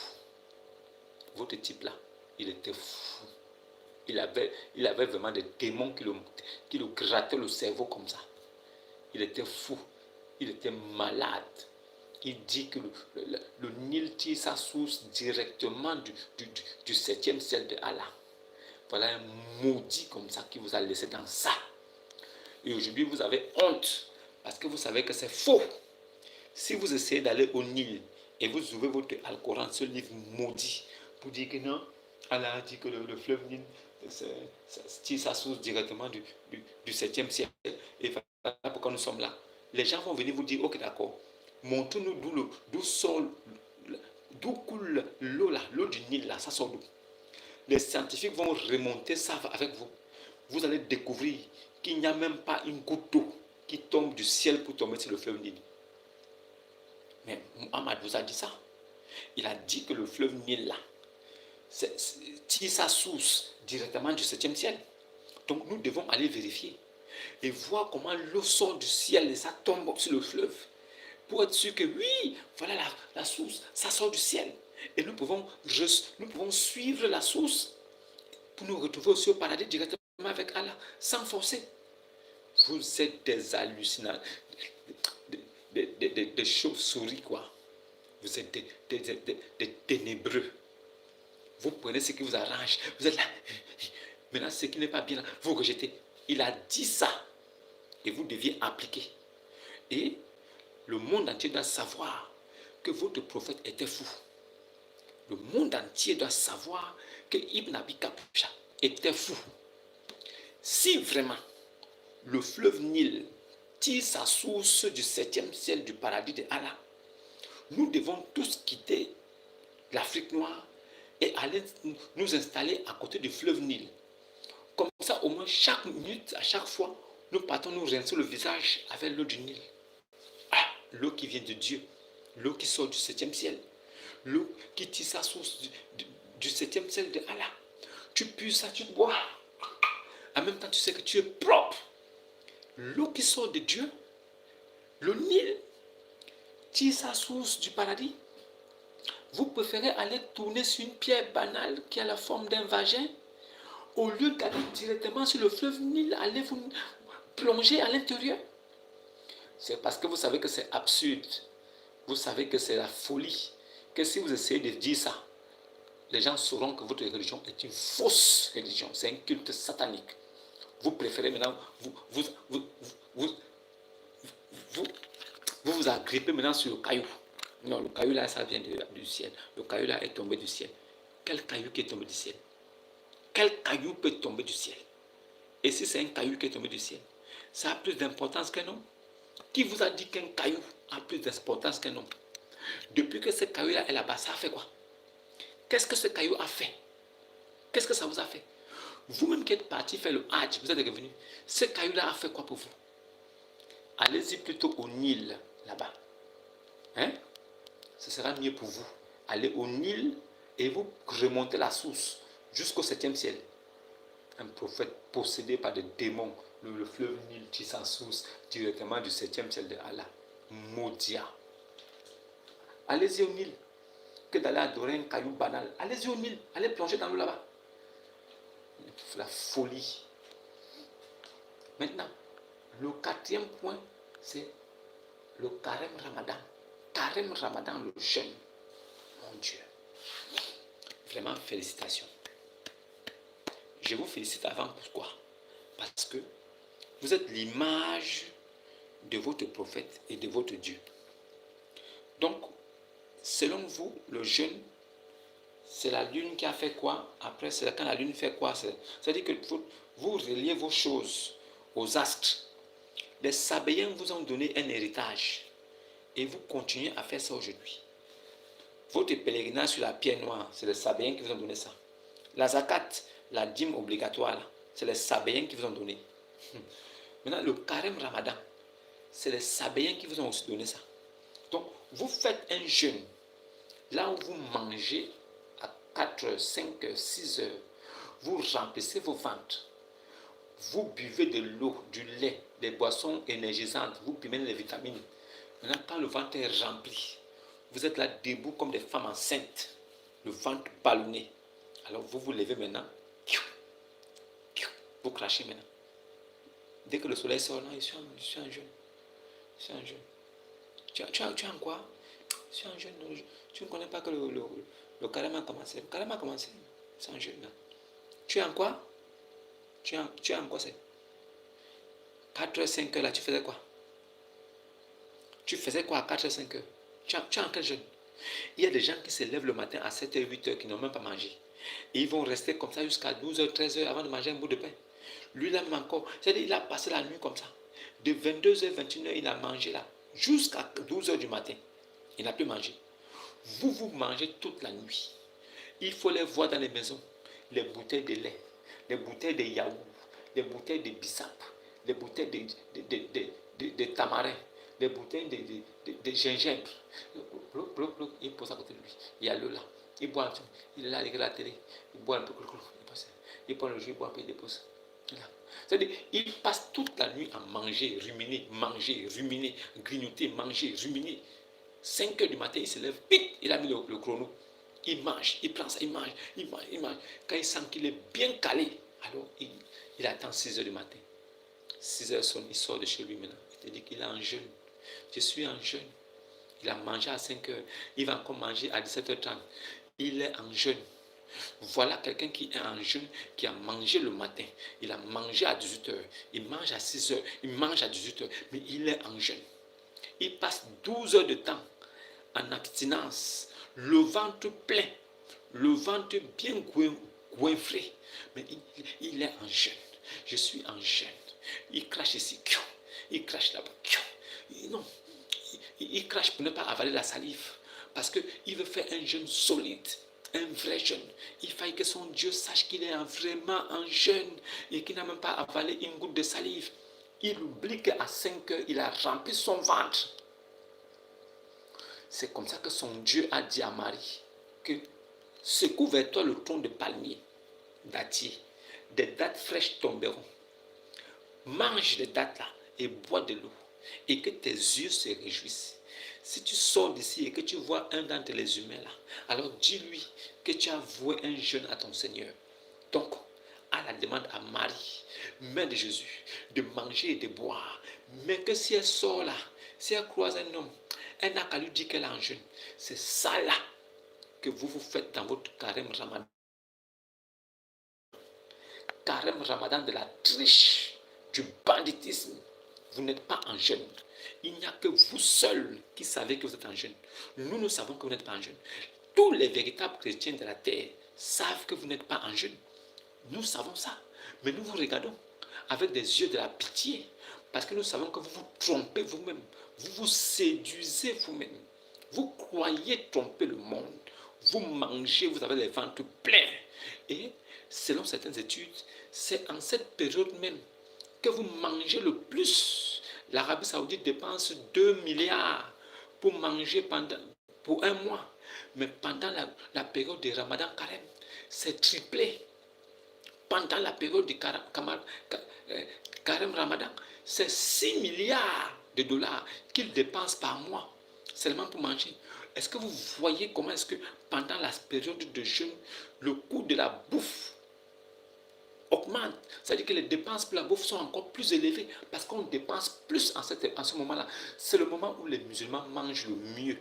Votre type là, il était fou. Il avait vraiment des démons qui le grattaient le cerveau comme ça. Il était fou. Il était malade. Il dit que le Nil tire sa source directement du septième ciel de Allah. Voilà un maudit comme ça qui vous a laissé dans ça. Et aujourd'hui, vous avez honte parce que vous savez que c'est faux. Si vous essayez d'aller au Nil et vous ouvrez votre Alcoran, ce livre maudit, pour dire que non, Allah a dit que le fleuve Nil tire sa source directement du septième ciel. Et voilà pourquoi nous sommes là. Les gens vont venir vous dire, ok d'accord, montre-nous d'où coule l'eau là, l'eau du Nil là, ça sort d'où? Les scientifiques vont remonter ça avec vous. Vous allez découvrir qu'il n'y a même pas une goutte d'eau qui tombe du ciel pour tomber sur le fleuve Nil. Mais Muhammad vous a dit ça. Il a dit que le fleuve Nil là tire sa source directement du septième ciel. Donc nous devons aller vérifier et voir comment l'eau sort du ciel et ça tombe sur le fleuve. Pour être sûr que oui, voilà la source, ça sort du ciel. Et nous pouvons suivre la source pour nous retrouver aussi au paradis directement avec Allah, sans forcer. Vous êtes des hallucinants, des chauves-souris, quoi. Vous êtes des ténébreux. Vous prenez ce qui vous arrange. Vous êtes là. Maintenant, ce qui n'est pas bien, vous rejetez. Il a dit ça. Et vous deviez appliquer. Et le monde entier doit savoir que votre prophète était fou. Le monde entier doit savoir que Ibn Abi Kabsha était fou. Si vraiment le fleuve Nil tire sa source du septième ciel du paradis de Allah, nous devons tous quitter l'Afrique noire et aller nous installer à côté du fleuve Nil. Comme ça, au moins chaque minute, à chaque fois, nous partons nous rincer le visage avec l'eau du Nil. Ah, l'eau qui vient de Dieu, l'eau qui sort du septième ciel, l'eau qui tire sa source du septième ciel de Allah. Tu pues ça, tu bois. En même temps, tu sais que tu es propre. L'eau qui sort de Dieu, le Nil, tire sa source du paradis. Vous préférez aller tourner sur une pierre banale qui a la forme d'un vagin Au lieu d'aller directement sur le fleuve Nil, allez vous plonger à l'intérieur. C'est parce que vous savez que c'est absurde. Vous savez que c'est la folie. Que si vous essayez de dire ça, les gens sauront que votre religion est une fausse religion. C'est un culte satanique. Vous préférez maintenant vous agrippez maintenant sur le caillou. Non, le caillou là, ça vient du ciel. Le caillou là est tombé du ciel. Quel caillou qui est tombé du ciel? Quel caillou peut tomber du ciel? Et si c'est un caillou qui est tombé du ciel, ça a plus d'importance qu'un homme? Qui vous a dit qu'un caillou a plus d'importance qu'un homme? Depuis que ce caillou là est là-bas, ça a fait quoi? Qu'est-ce que ce caillou a fait? Qu'est-ce que ça vous a fait? Vous-même qui êtes parti faire le Hajj, vous êtes revenu. Ce caillou-là a fait quoi pour vous? Allez-y plutôt au Nil, là-bas. Hein? Ce sera mieux pour vous. Allez au Nil et vous remontez la source jusqu'au 7e ciel. Un prophète possédé par des démons, le fleuve Nil tire sa source directement du 7e ciel de Allah. Maudia. Allez-y au Nil. Que d'aller adorer un caillou banal. Allez-y au Nil. Allez plonger dans l'eau là-bas. La folie. Maintenant, le 4e point, c'est le carême ramadan. Carême ramadan, le jeûne. Mon Dieu. Vraiment, félicitations. Je vous félicite avant. Pourquoi? Parce que vous êtes l'image de votre prophète et de votre Dieu. Donc, selon vous, le jeûne, c'est la lune qui a fait quoi? Après, c'est quand la lune fait quoi? C'est-à-dire que vous reliez vos choses aux astres. Les Sabéens vous ont donné un héritage et vous continuez à faire ça aujourd'hui. Votre pèlerinage sur la pierre noire, c'est les Sabéens qui vous ont donné ça. La zakat, la dîme obligatoire, c'est les Sabéens qui vous ont donné. Maintenant, le carême ramadan, c'est les Sabéens qui vous ont aussi donné ça. Donc, vous faites un jeûne. Là où vous mangez à 4, 5, 6 heures, vous remplissez vos ventres. Vous buvez de l'eau, du lait, des boissons énergisantes, vous buvez les vitamines. Maintenant, quand le ventre est rempli, vous êtes là debout comme des femmes enceintes, le ventre ballonné. Alors vous vous levez maintenant, vous crachez maintenant. Dès que le soleil sort, non, je suis en jeûne. Je suis en jeûne. Tu es en quoi? Je suis en jeûne. Tu ne connais pas que le carême a commencé. Le carême a commencé. C'est en jeûne. Tu es en quoi? Tu es en quoi c'est? 4h, 5h là, tu faisais quoi? Tu faisais quoi à 4h, 5h? Tu es en quel jeûne? Il y a des gens qui se lèvent le matin à 7h, 8h qui n'ont même pas mangé. Et ils vont rester comme ça jusqu'à 12h, 13h avant de manger un bout de pain. Lui là même encore, c'est-à-dire il a passé la nuit comme ça. De 22h, 21h, il a mangé là. Jusqu'à 12h du matin. Il n'a plus mangé. Vous mangez toute la nuit. Il faut les voir dans les maisons. Les bouteilles de lait, les bouteilles de yaourt, les bouteilles de bissap, les bouteilles de tamarin, les bouteilles de gingembre. Il pose à côté de lui. Il y a l'eau là. Il boit un peu. Il est là avec la télé. Il boit un peu. Il prend le jus, il boit un peu, il dépose. C'est-à-dire, il passe toute la nuit à manger, ruminer, grignoter, manger, ruminer. 5h du matin, il se lève, pic, il a mis le chrono. Il mange, il prend ça, il mange. Quand il sent qu'il est bien calé, alors il attend 6h du matin. 6h sonne, il sort de chez lui maintenant. Il te dit qu'il est en jeûne. Je suis en jeûne. Il a mangé à 5h. Il va encore manger à 17h30. Il est en jeûne. Voilà quelqu'un qui est en jeûne, qui a mangé le matin. Il a mangé à 18h. Il mange à 6h. Il mange à 18h. Mais il est en jeûne. Il passe 12 heures de temps en abstinence, le ventre plein, le ventre bien goinfré, mais il est en jeûne. Je suis en jeûne. Il crache ici, il crache là-bas. Non, il crache pour ne pas avaler la salive, parce qu'il veut faire un jeûne solide, un vrai jeûne. Il faille que son Dieu sache qu'il est vraiment en jeûne et qu'il n'a même pas avalé une goutte de salive. Il oublie qu'à 5 heures, il a rempli son ventre. C'est comme ça que son Dieu a dit à Marie que secoue vers toi le tronc de palmier, dattier, des dattes fraîches tomberont. Mange les dattes là et bois de l'eau et que tes yeux se réjouissent. Si tu sors d'ici et que tu vois un d'entre les humains là, alors dis-lui que tu as voué un jeûne à ton Seigneur. Donc, à la demande à Marie, mère de Jésus, de manger et de boire. Mais que si elle sort là, si elle croise un homme, elle n'a qu'à lui dire qu'elle est en jeûne. C'est ça là que vous faites dans votre carême ramadan. Carême ramadan de la triche, du banditisme. Vous n'êtes pas en jeûne. Il n'y a que vous seul qui savez que vous êtes en jeûne. Nous savons que vous n'êtes pas en jeûne. Tous les véritables chrétiens de la terre savent que vous n'êtes pas en jeûne. Nous savons ça. Mais nous vous regardons avec des yeux de la pitié. Parce que nous savons que vous vous trompez vous-même. Vous vous séduisez vous-même. Vous croyez tromper le monde. Vous mangez, vous avez les ventres pleins. Et selon certaines études, c'est en cette période même que vous mangez le plus. L'Arabie Saoudite dépense 2 milliards pour manger pour un mois. Mais pendant la période de Ramadan Carême, c'est triplé. Pendant la période du Carême Ramadan, c'est 6 milliards de dollars qu'ils dépensent par mois seulement pour manger. Est-ce que vous voyez comment est-ce que pendant la période de jeûne, le coût de la bouffe augmente? C'est-à-dire que les dépenses pour la bouffe sont encore plus élevées parce qu'on dépense plus en ce moment-là. C'est le moment où les musulmans mangent le mieux.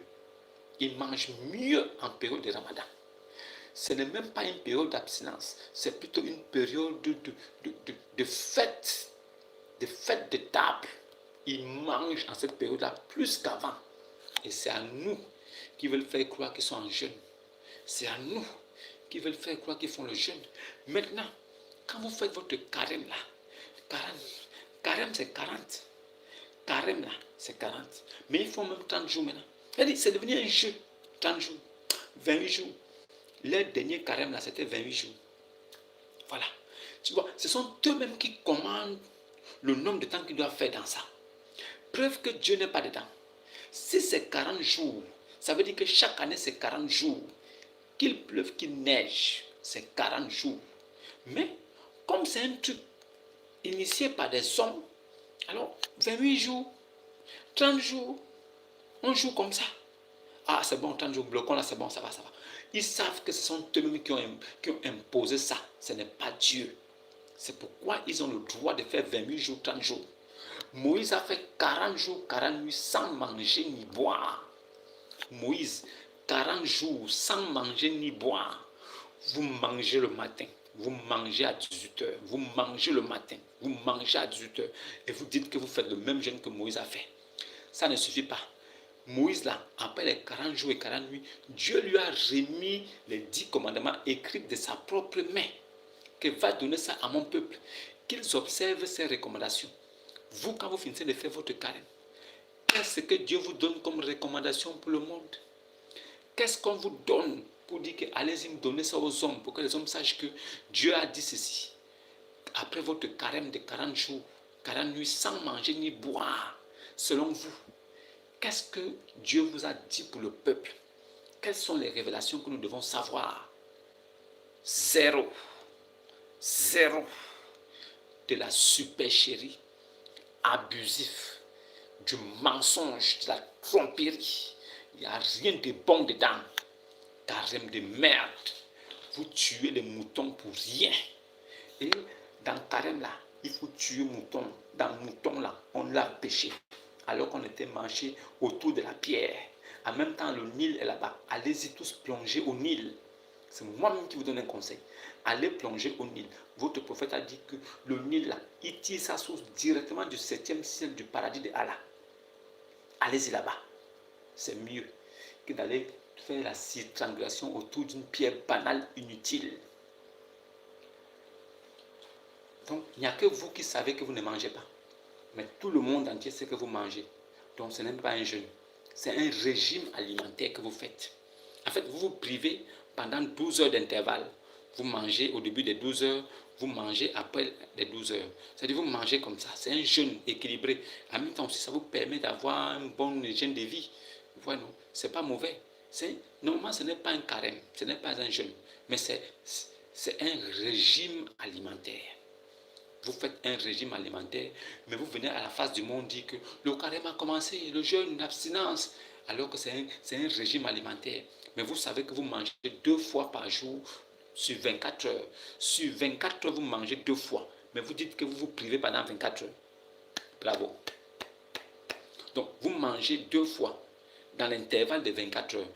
Ils mangent mieux en période de Ramadan. Ce n'est même pas une période d'abstinence, c'est plutôt une période de fête, de table. Ils mangent en cette période-là plus qu'avant. Et c'est à nous qui veulent faire croire qu'ils sont en jeûne. C'est à nous qui veulent faire croire qu'ils font le jeûne. Maintenant, quand vous faites votre carême là, carême c'est 40. Carême là, c'est 40. Mais il faut même 30 jours maintenant. C'est devenu un jeu. 30 jours, 28 jours. Leur dernier carême là, c'était 28 jours. Voilà. Tu vois, ce sont eux-mêmes qui commandent le nombre de temps qu'ils doivent faire dans ça. Preuve que Dieu n'est pas dedans. Si c'est 40 jours, ça veut dire que chaque année c'est 40 jours. Qu'il pleuve, qu'il neige, c'est 40 jours. Mais comme c'est un truc initié par des hommes, alors 28 jours, 30 jours, on joue comme ça. Ah, c'est bon, 30 jours, bloquons là, c'est bon, ça va, ça va. Ils savent que ce sont eux-mêmes qui ont imposé ça. Ce n'est pas Dieu. C'est pourquoi ils ont le droit de faire 28 jours, 30 jours. Moïse a fait 40 jours, 40 nuits sans manger ni boire. Moïse, 40 jours sans manger ni boire. Vous mangez le matin, vous mangez à 18h, vous mangez le matin, vous mangez à 18h et vous dites que vous faites le même jeûne que Moïse a fait. Ça ne suffit pas. Moïse, là, après les 40 jours et 40 nuits, Dieu lui a remis les 10 commandements écrits de sa propre main, qu'il va donner ça à mon peuple, qu'ils observent ces recommandations. Vous, quand vous finissez de faire votre carême, qu'est-ce que Dieu vous donne comme recommandation pour le monde? Qu'est-ce qu'on vous donne pour dire que allez-y me donner ça aux hommes, pour que les hommes sachent que Dieu a dit ceci? Après votre carême de 40 jours, 40 nuits, sans manger ni boire, selon vous, qu'est-ce que Dieu vous a dit pour le peuple? Quelles sont les révélations que nous devons savoir? Zéro. Zéro. De la supercherie, abusif, du mensonge, de la tromperie. Il n'y a rien de bon dedans. Carême de merde. Vous tuez les moutons pour rien. Et dans carême là, il faut tuer mouton. Dans mouton là, on l'a pêché. Alors qu'on était marché autour de la pierre. En même temps, le Nil est là-bas. Allez-y tous plonger au Nil. C'est moi-même qui vous donne un conseil. Allez plonger au Nil. Votre prophète a dit que le Nil, là, il tire sa source directement du 7e ciel du paradis de Allah. Allez-y là-bas. C'est mieux que d'aller faire la triangulation autour d'une pierre banale inutile. Donc, il n'y a que vous qui savez que vous ne mangez pas. Mais tout le monde entier sait que vous mangez. Donc, ce n'est pas un jeûne. C'est un régime alimentaire que vous faites. En fait, vous vous privez pendant 12 heures d'intervalle. Vous mangez au début des 12 heures, vous mangez après les 12 heures. C'est-à-dire vous mangez comme ça. C'est un jeûne équilibré. En même temps aussi, ça vous permet d'avoir une bonne hygiène de vie. Voilà, ce n'est pas mauvais. Normalement, ce n'est pas un carême, ce n'est pas un jeûne. Mais c'est un régime alimentaire. Vous faites un régime alimentaire, mais vous venez à la face du monde dire que le carême a commencé, le jeûne, l'abstinence, alors que c'est un régime alimentaire. Mais vous savez que vous mangez 2 fois par jour sur 24 heures. Sur 24 heures, vous mangez 2 fois. Mais vous dites que vous vous privez pendant 24 heures. Bravo. Donc, vous mangez 2 fois dans l'intervalle de 24 heures.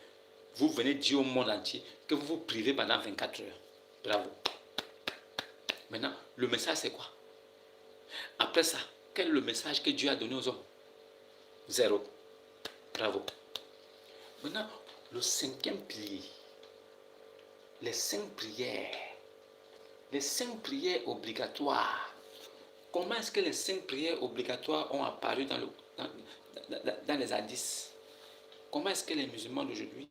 Vous venez dire au monde entier que vous vous privez pendant 24 heures. Bravo. Maintenant, le message, c'est quoi? Après ça, quel est le message que Dieu a donné aux hommes? 0. Bravo. Maintenant, le 5e pilier. Les 5 prières. Les 5 prières obligatoires. Comment est-ce que les 5 prières obligatoires ont apparu dans les hadiths? Comment est-ce que les musulmans d'aujourd'hui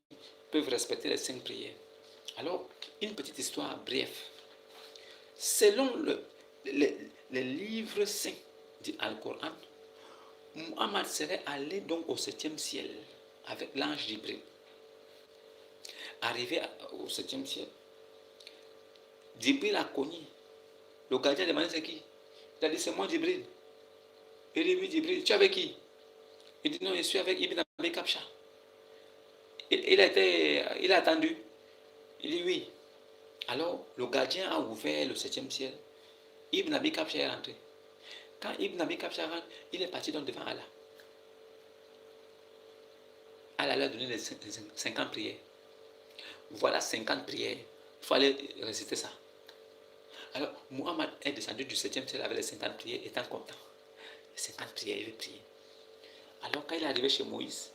peuvent respecter les 5 prières? Alors, une petite histoire brève. Selon les livres saints du Al-Coran, Muhammad serait allé donc au 7e ciel avec l'ange Jibril. Arrivé au 7e ciel, Jibril a cogné. Le gardien a demandé c'est qui? Il a dit c'est moi Jibril. Il dit oui Jibril, tu es avec qui? Il dit non, je suis avec Ibn Abi Kabsha. Il a attendu. Il dit oui. Alors le gardien a ouvert le 7e ciel. Ibn Abi Kabsha est rentré. Quand Ibn Abi Kabsha rentre, il est parti donc devant Allah. Allah leur a donné les 50 prières. Voilà 50 prières. Il faut aller réciter ça. Alors, Muhammad est descendu du 7e ciel avec les 50 prières, étant content. Les 50 prières, il veut prier. Alors, quand il est arrivé chez Moïse,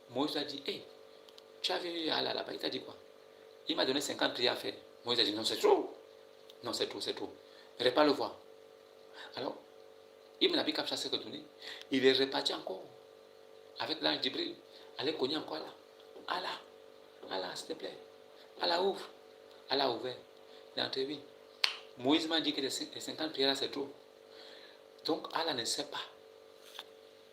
Moïse a dit, hey, tu as vu Allah là-bas? Il t'a dit quoi? Il m'a donné 50 prières à faire. Moïse a dit, non, c'est trop. Non, c'est trop, c'est trop. Ne vais pas le voir. Alors, Ibn Abi Kabsha s'est retourné. Il est reparti encore avec l'ange Jibril. Allez cogner encore là. Allah, Allah, s'il te plaît. Allah ouvre. Allah a ouvert. Il est entré, oui. Moïse m'a dit que les 50 prières, c'est trop. Donc, Allah ne sait pas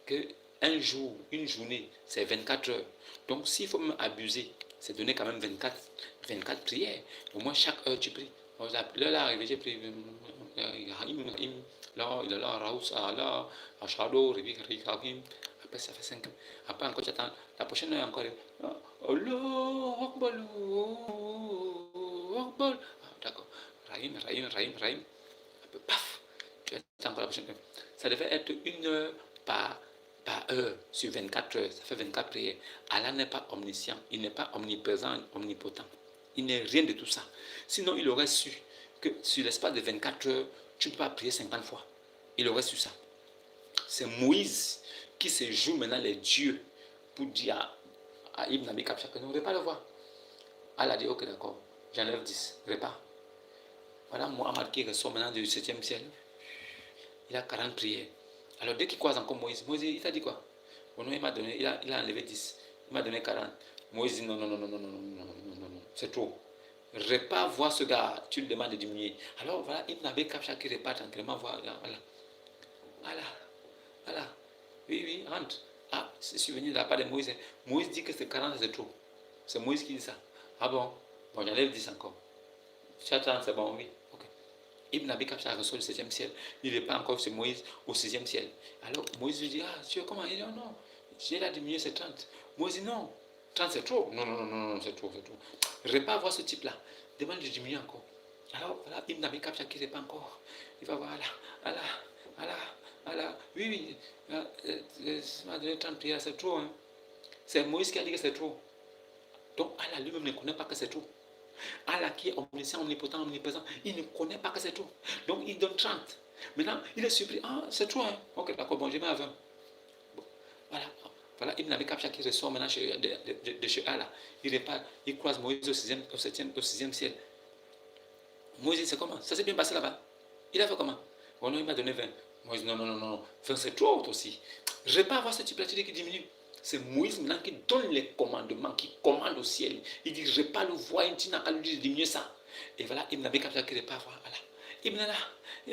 que un jour, une journée, c'est 24 heures. Donc, s'il faut même abuser, c'est donner quand même 24 prières. Au moins, chaque heure, tu pries. L'heure là, arrivé, j'ai pris. Après, ça fait 5. Après, encore, tu attends. La prochaine heure, encore. Allah Akbar. D'accord. Rahim. Après, paf. Tu attends encore la prochaine heure. Ça devait être 1 heure par heure sur 24 heures. Ça fait 24 prières. Allah n'est pas omniscient. Il n'est pas omniprésent, omnipotent. Il n'est rien de tout ça. Sinon, il aurait su que sur l'espace de 24 heures, tu ne peux pas prier 50 fois. Il aurait su ça. C'est Moïse qui se joue maintenant les dieux pour dire à Ibn Abi Kabsha que ne voudrait pas le voir. Allah a dit, ok, d'accord, j'enlève 10, repas. Voilà Mohamed qui ressort maintenant du 7e ciel. Il a 40 prières. Alors dès qu'il croise encore Moïse, il t'a dit quoi? Bon, non, il a enlevé 10. Il m'a donné 40. Moïse dit non, c'est trop. Repas voir ce gars, tu lui demandes de diminuer. Alors voilà, Ibn Abi Kabsha qui repart tranquillement voir. Voilà. Oui, rentre. Ah, c'est survenu de la part de Moïse. Moïse dit que c'est 40, c'est trop. C'est Moïse qui dit ça. Ah bon? Bon, j'enlève 10 encore. Tu attends, c'est bon, oui. Ok. Ibn Abi Kabsha reçoit le 7e ciel. Il n'est pas encore chez Moïse au 6e ciel. Alors Moïse lui dit, ah, tu veux comment? Il dit, oh, non, j'ai là diminué, c'est 30. Moïse dit, non, 30 c'est trop. Non, c'est trop. Repas voir ce type-là. Demande de diminuer encore. Alors voilà, Ibn Abi Kabsha qui ne pas encore. Il va voir Allah. Oui, m'a donné 30 prières, c'est trop. Hein. C'est Moïse qui a dit que c'est trop. Donc Allah lui-même ne connaît pas que c'est trop. Allah qui est omniscient, omnipotent, omniprésent, il ne connaît pas que c'est trop. Donc il donne 30. Maintenant, il est surpris. Ah, c'est trop. Hein. Ok, d'accord, bon, je mets à 20. Bon, voilà, Ibn Abi Kabsha qui ressort maintenant de chez Allah. Il repart, il croise Moïse au 6e ciel. Moïse dit, c'est comment? Ça s'est bien passé là-bas. Il a fait comment? Oh non, il m'a donné 20. Moïse, non. 20, c'est trop haut aussi. Je ne vais pas avoir ce type là qui diminue. C'est Moïse maintenant qui donne les commandements, qui commande au ciel. Il dit, je ne vais pas le voir, il n'a qu'à lui dire de diminuer ça. Et voilà, Ibn Abi Kabsha qui ne va pas voir. Voilà. Ibn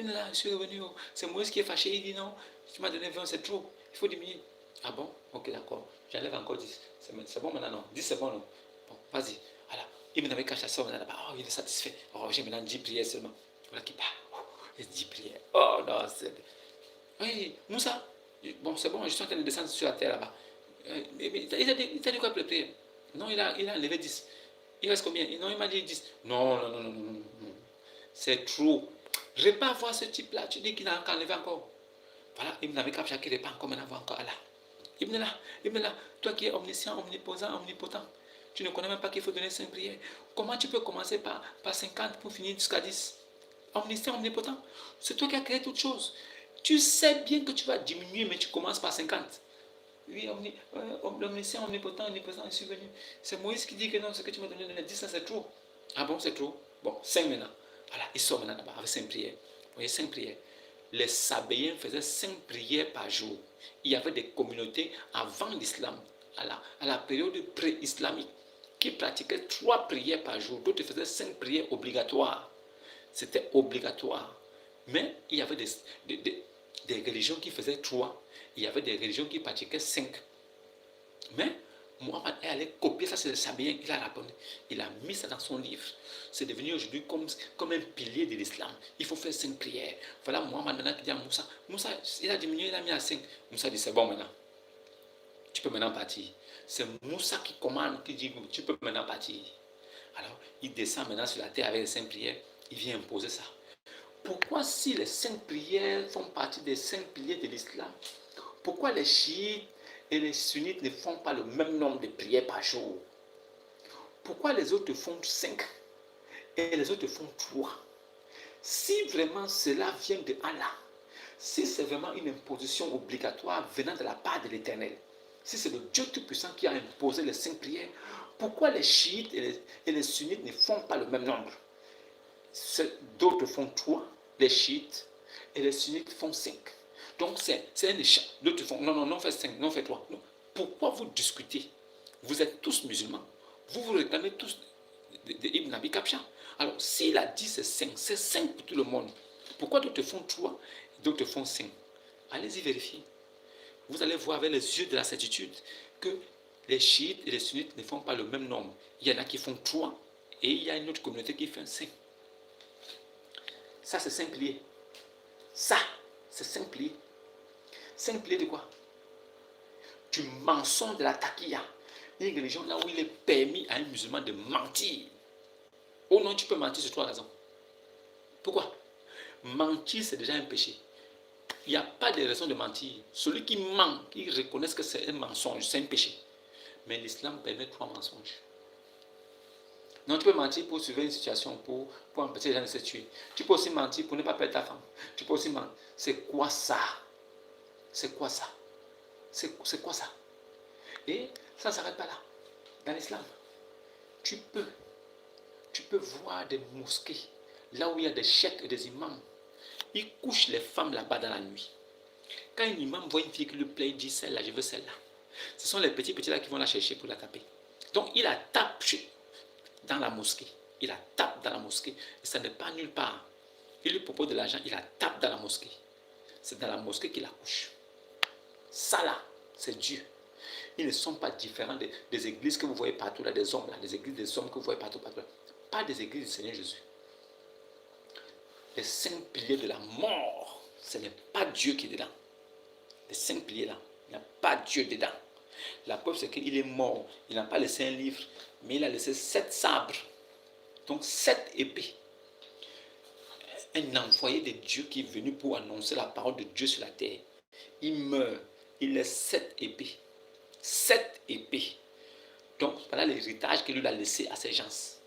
Allah, je suis revenu. C'est Moïse qui est fâché. Il dit, non, tu m'as donné 20, c'est trop. Il faut diminuer. Ah bon? Ok, d'accord. J'enlève encore 10. C'est bon maintenant, non? 10, c'est bon, non? Bon, vas-y. Voilà. Ibn Abi Kabsha sort maintenant là-bas. Oh, il est satisfait. Oh, j'ai maintenant 10 prières seulement. Voilà qui part. Oh, les 10 prières. Oh non, c'est... Oui, Moussa. Bon, c'est bon, je suis en train de descendre sur la terre là-bas. Il t'a dit quoi pour les prières? Non, il a enlevé 10. Il reste combien? Non, il m'a dit 10. Non, non, non, non, non, non. C'est trop. Je ne vais pas voir ce type-là. Tu dis qu'il n'a encore enlevé encore. Voilà, Ibn Abi Kabsha qui n'est pas encore maintenant encore Allah. Ibn là, toi qui es omniscient, omniposant, omnipotent, tu ne connais même pas qu'il faut donner 5 prières. Comment tu peux commencer par 50 pour finir jusqu'à 10? Omniscient, omnipotent, c'est toi qui as créé toutes choses. Tu sais bien que tu vas diminuer, mais tu commences par 50. Oui, omniscient, omnipotent, omnipotent, je suis venu. C'est Moïse qui dit que non, ce que tu m'as donné de 10, ça c'est trop. Ah bon, c'est trop? Bon, 5 maintenant. Voilà, il sort maintenant là-bas avec 5 prières. Vous voyez, 5 prières. Les Sabéens faisaient 5 prières par jour. Il y avait des communautés avant l'islam, à la période pré-islamique, qui pratiquaient 3 prières par jour. D'autres faisaient 5 prières obligatoires. C'était obligatoire. Mais il y avait des religions qui faisaient 3. Il y avait des religions qui pratiquaient 5. Mais Mohammed est allé copier ça, c'est le Sabéen, il a rappelé. Il a mis ça dans son livre. C'est devenu aujourd'hui comme un pilier de l'islam. Il faut faire 5 prières. Voilà Mohammed maintenant qui dit à Moussa. Moussa, il a diminué, il a mis à 5. Moussa dit, c'est bon maintenant. Tu peux maintenant partir. C'est Moussa qui commande, qui dit, tu peux maintenant partir. Alors, il descend maintenant sur la terre avec les 5 prières. Il vient imposer ça. Pourquoi si les 5 prières font partie des 5 piliers de l'islam, pourquoi les chiites et les sunnites ne font pas le même nombre de prières par jour? Pourquoi les autres font 5 et les autres font 3? Si vraiment cela vient de Allah, si c'est vraiment une imposition obligatoire venant de la part de l'Éternel, si c'est le Dieu Tout-Puissant qui a imposé les 5 prières, pourquoi les chiites et les sunnites ne font pas le même nombre? D'autres font 3, les chiites, et les sunnites font 5. Donc c'est un échange. D'autres font non, non, non, fais 5, non, fais 3. Non. Pourquoi vous discutez? Vous êtes tous musulmans. Vous réclamez tous d'Ibn Abi Kabsha. Alors s'il a dit c'est 5 pour tout le monde. Pourquoi d'autres font 3 et d'autres font 5? Allez-y vérifier. Vous allez voir avec les yeux de la certitude que les chiites et les sunnites ne font pas le même nombre. Il y en a qui font 3 et il y a une autre communauté qui fait 5. Ça, c'est 5 piliers. Ça, c'est 5 piliers. 5 piliers de quoi? Du mensonge de la taquilla. Une religion là où il est permis à un musulman de mentir. Oh non, tu peux mentir sur 3 raisons. Pourquoi? Mentir, c'est déjà un péché. Il n'y a pas de raison de mentir. Celui qui ment, il reconnaît que c'est un mensonge, c'est un péché. Mais l'islam permet 3 mensonges. Non, tu peux mentir pour sauver une situation, pour empêcher les gens de se tuer. Tu peux aussi mentir pour ne pas perdre ta femme. Tu peux aussi mentir. C'est quoi ça? C'est quoi ça? C'est quoi ça? Et ça ne s'arrête pas là. Dans l'islam, tu peux voir des mosquées, là où il y a des cheikhs et des imams. Ils couchent les femmes là-bas dans la nuit. Quand un imam voit une fille qui lui plaît, il dit celle-là, je veux celle-là. Ce sont les petits là qui vont la chercher pour la taper. Donc il la tape dans la mosquée. Il la tape dans la mosquée. Et ça n'est pas nulle part. Il lui propose de l'argent, il la tape dans la mosquée. C'est dans la mosquée qu'il accouche. Ça là, c'est Dieu. Ils ne sont pas différents des églises que vous voyez partout là, des hommes là, des églises des hommes que vous voyez partout là. Pas des églises du Seigneur Jésus. Les 5 piliers de la mort, ce n'est pas Dieu qui est dedans. Les 5 piliers là, il n'y a pas Dieu dedans. La preuve c'est qu'il est mort. Il n'a pas laissé un livre, mais il a laissé 7 sabres. Donc 7 épées. Un envoyé de Dieu qui est venu pour annoncer la parole de Dieu sur la terre. Il meurt. Il laisse 7 épées. 7 épées. Donc voilà l'héritage qu'il lui a laissé à ses gens.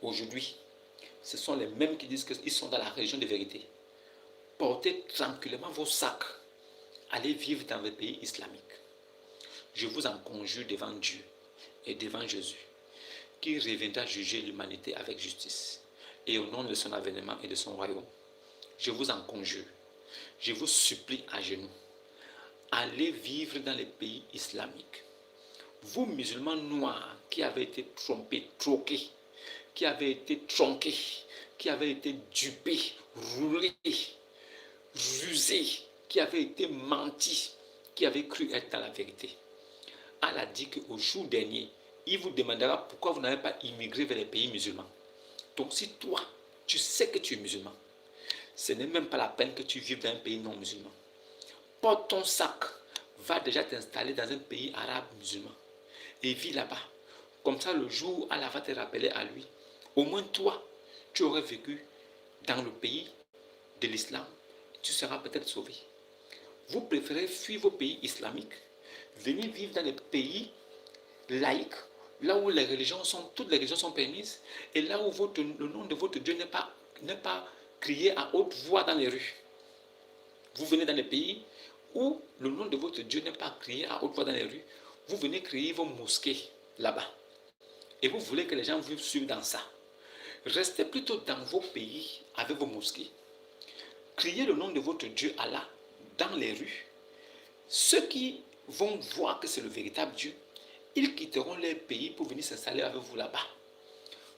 Aujourd'hui, ce sont les mêmes qui disent qu'ils sont dans la région de vérité. Portez tranquillement vos sacs. Allez vivre dans le pays islamique. Je vous en conjure devant Dieu et devant Jésus, qui reviendra juger l'humanité avec justice, et au nom de son avènement et de son royaume. Je vous en conjure, je vous supplie à genoux, allez vivre dans les pays islamiques. Vous, musulmans noirs, qui avez été trompés, troqués, qui avez été tronqués, qui avez été dupés, roulés, rusés, qui avez été mentis, qui avez cru être dans la vérité. Allah dit qu'au jour dernier, il vous demandera pourquoi vous n'avez pas immigré vers les pays musulmans. Donc si toi, tu sais que tu es musulman, ce n'est même pas la peine que tu vives dans un pays non musulman. Porte ton sac, va déjà t'installer dans un pays arabe musulman et vis là-bas. Comme ça, le jour où Allah va te rappeler à lui, au moins toi, tu aurais vécu dans le pays de l'islam. Tu seras peut-être sauvé. Vous préférez fuir vos pays islamiques, venir vivre dans les pays laïques, là où toutes les religions sont permises, et là où le nom de votre Dieu n'est pas crié à haute voix dans les rues. Vous venez dans les pays où le nom de votre Dieu n'est pas crié à haute voix dans les rues. Vous venez créer vos mosquées là-bas. Et vous voulez que les gens vivent sur dans ça. Restez plutôt dans vos pays avec vos mosquées. Criez le nom de votre Dieu Allah dans les rues. Ceux qui vont voir que c'est le véritable Dieu, ils quitteront leur pays pour venir s'installer avec vous là-bas.